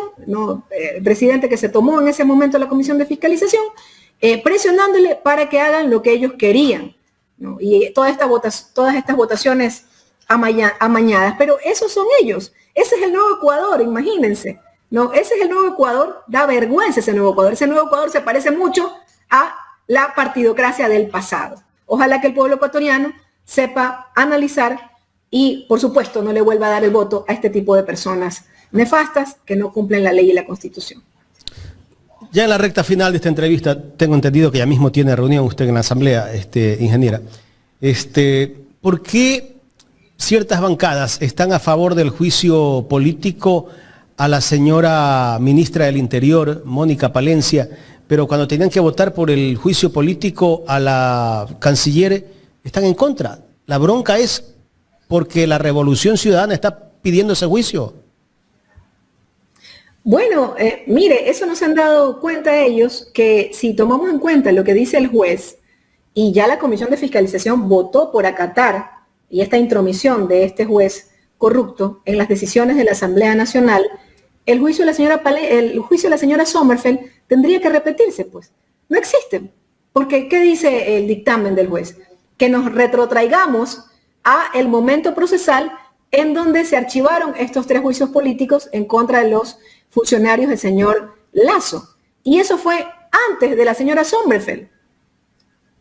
el presidente que se tomó en ese momento la Comisión de Fiscalización, presionándole para que hagan lo que ellos querían, ¿no? Y todas estas votaciones amañadas. Pero esos son ellos. Ese es el nuevo Ecuador, imagínense. No, ese es el nuevo Ecuador, da vergüenza ese nuevo Ecuador. Ese nuevo Ecuador se parece mucho a la partidocracia del pasado. Ojalá que el pueblo ecuatoriano sepa analizar y, por supuesto, no le vuelva a dar el voto a este tipo de personas nefastas que no cumplen la ley y la Constitución. Ya en la recta final de esta entrevista, tengo entendido que ya mismo tiene reunión usted en la Asamblea, ingeniera. ¿Por qué ciertas bancadas están a favor del juicio político a la señora ministra del Interior, Mónica Palencia, pero cuando tenían que votar por el juicio político a la canciller, están en contra. La bronca es porque la Revolución Ciudadana está pidiendo ese juicio. Bueno, mire, eso no se han dado cuenta ellos, que si tomamos en cuenta lo que dice el juez, y ya la Comisión de Fiscalización votó por acatar y esta intromisión de este juez corrupto en las decisiones de la Asamblea Nacional, el juicio de la señora Sommerfeld tendría que repetirse, pues. No existe. Porque, ¿qué dice el dictamen del juez? Que nos retrotraigamos a el momento procesal en donde se archivaron estos 3 juicios políticos en contra de los funcionarios del señor Lasso. Y eso fue antes de la señora Sommerfeld.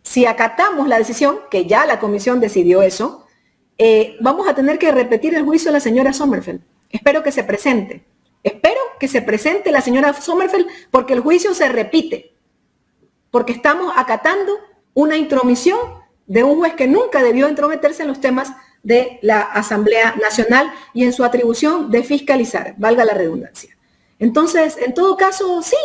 Si acatamos la decisión, que ya la comisión decidió eso, vamos a tener que repetir el juicio de la señora Sommerfeld. Espero que se presente. Espero que se presente la señora Sommerfeld porque el juicio se repite. Porque estamos acatando una intromisión de un juez que nunca debió entrometerse en los temas de la Asamblea Nacional y en su atribución de fiscalizar, valga la redundancia. Entonces, en todo caso, sí,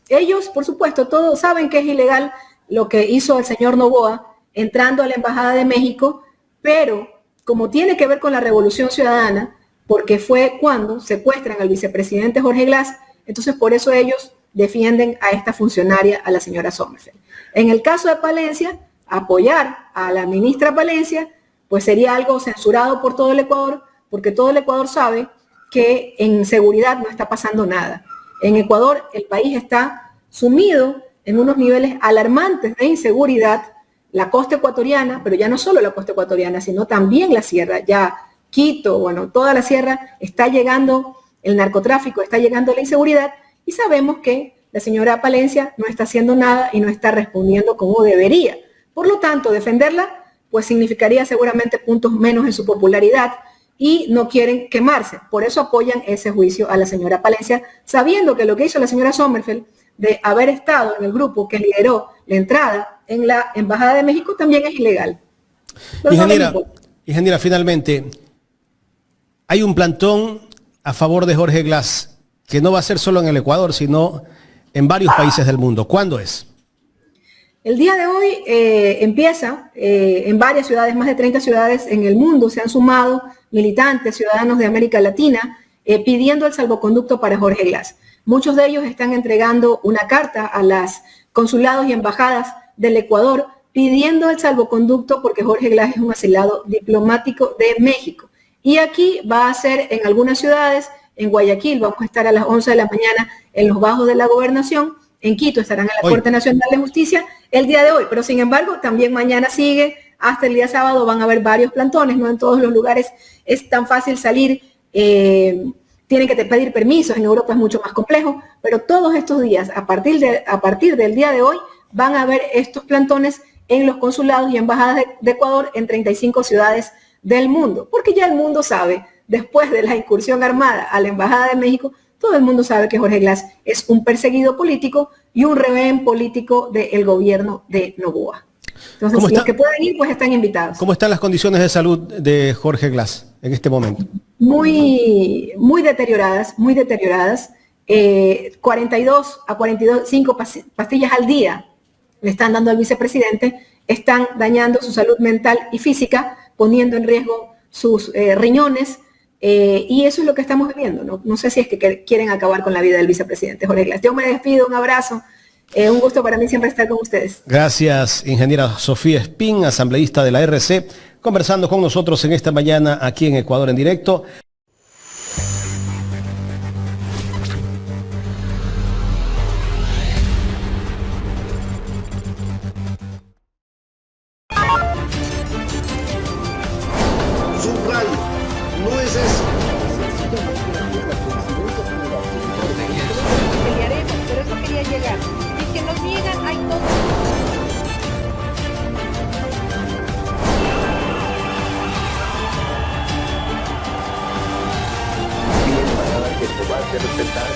ellos, por supuesto, todos saben que es ilegal lo que hizo el señor Noboa entrando a la Embajada de México, pero como tiene que ver con la Revolución Ciudadana, porque fue cuando secuestran al vicepresidente Jorge Glass, entonces por eso ellos defienden a esta funcionaria, a la señora Sommerfeld. En el caso de Palencia, apoyar a la ministra Palencia, pues sería algo censurado por todo el Ecuador, porque todo el Ecuador sabe que en seguridad no está pasando nada. En Ecuador el país está sumido en unos niveles alarmantes de inseguridad, la costa ecuatoriana, pero ya no solo la costa ecuatoriana, sino también la sierra, ya Quito, bueno, toda la sierra está llegando el narcotráfico, está llegando la inseguridad y sabemos que la señora Palencia no está haciendo nada y no está respondiendo como debería. Por lo tanto, defenderla pues significaría seguramente puntos menos en su popularidad y no quieren quemarse. Por eso apoyan ese juicio a la señora Palencia, sabiendo que lo que hizo la señora Sommerfeld de haber estado en el grupo que lideró la entrada en la Embajada de México también es ilegal. Ingeniera, finalmente, hay un plantón a favor de Jorge Glass que no va a ser solo en el Ecuador, sino en varios países del mundo. ¿Cuándo es? El día de hoy empieza en varias ciudades, más de 30 ciudades en el mundo se han sumado militantes, ciudadanos de América Latina, pidiendo el salvoconducto para Jorge Glass. Muchos de ellos están entregando una carta a las consulados y embajadas del Ecuador pidiendo el salvoconducto porque Jorge Glass es un asilado diplomático de México. Y aquí va a ser en algunas ciudades, en Guayaquil vamos a estar a las 11 de la mañana en los bajos de la Gobernación, en Quito estarán en la Corte Nacional de Justicia el día de hoy, pero sin embargo también mañana sigue, hasta el día sábado van a haber varios plantones, no en todos los lugares es tan fácil salir, tienen que pedir permisos, en Europa es mucho más complejo, pero todos estos días, a partir del día de hoy, van a haber estos plantones en los consulados y embajadas de Ecuador en 35 ciudades del mundo, porque ya el mundo sabe, después de la incursión armada a la Embajada de México, todo el mundo sabe que Jorge Glass es un perseguido político y un rehén político del gobierno de Noboa. Entonces, los que puedan ir, pues están invitados. ¿Cómo están las condiciones de salud de Jorge Glass en este momento? Muy deterioradas, muy deterioradas. 42 a 45 pastillas al día le están dando al vicepresidente, están dañando su salud mental y física, poniendo en riesgo sus riñones, y eso es lo que estamos viviendo. No sé si es que quieren acabar con la vida del vicepresidente Jorge Glass. Yo me despido, un abrazo. Un gusto para mí siempre estar con ustedes. Gracias, ingeniera Sofía Espín, asambleísta de la RC, conversando con nosotros en esta mañana aquí en Ecuador en directo. No es eso. Pelearemos, pero eso quería llegar. Y que nos niegan, hay todo. Que se va a hacer respetar.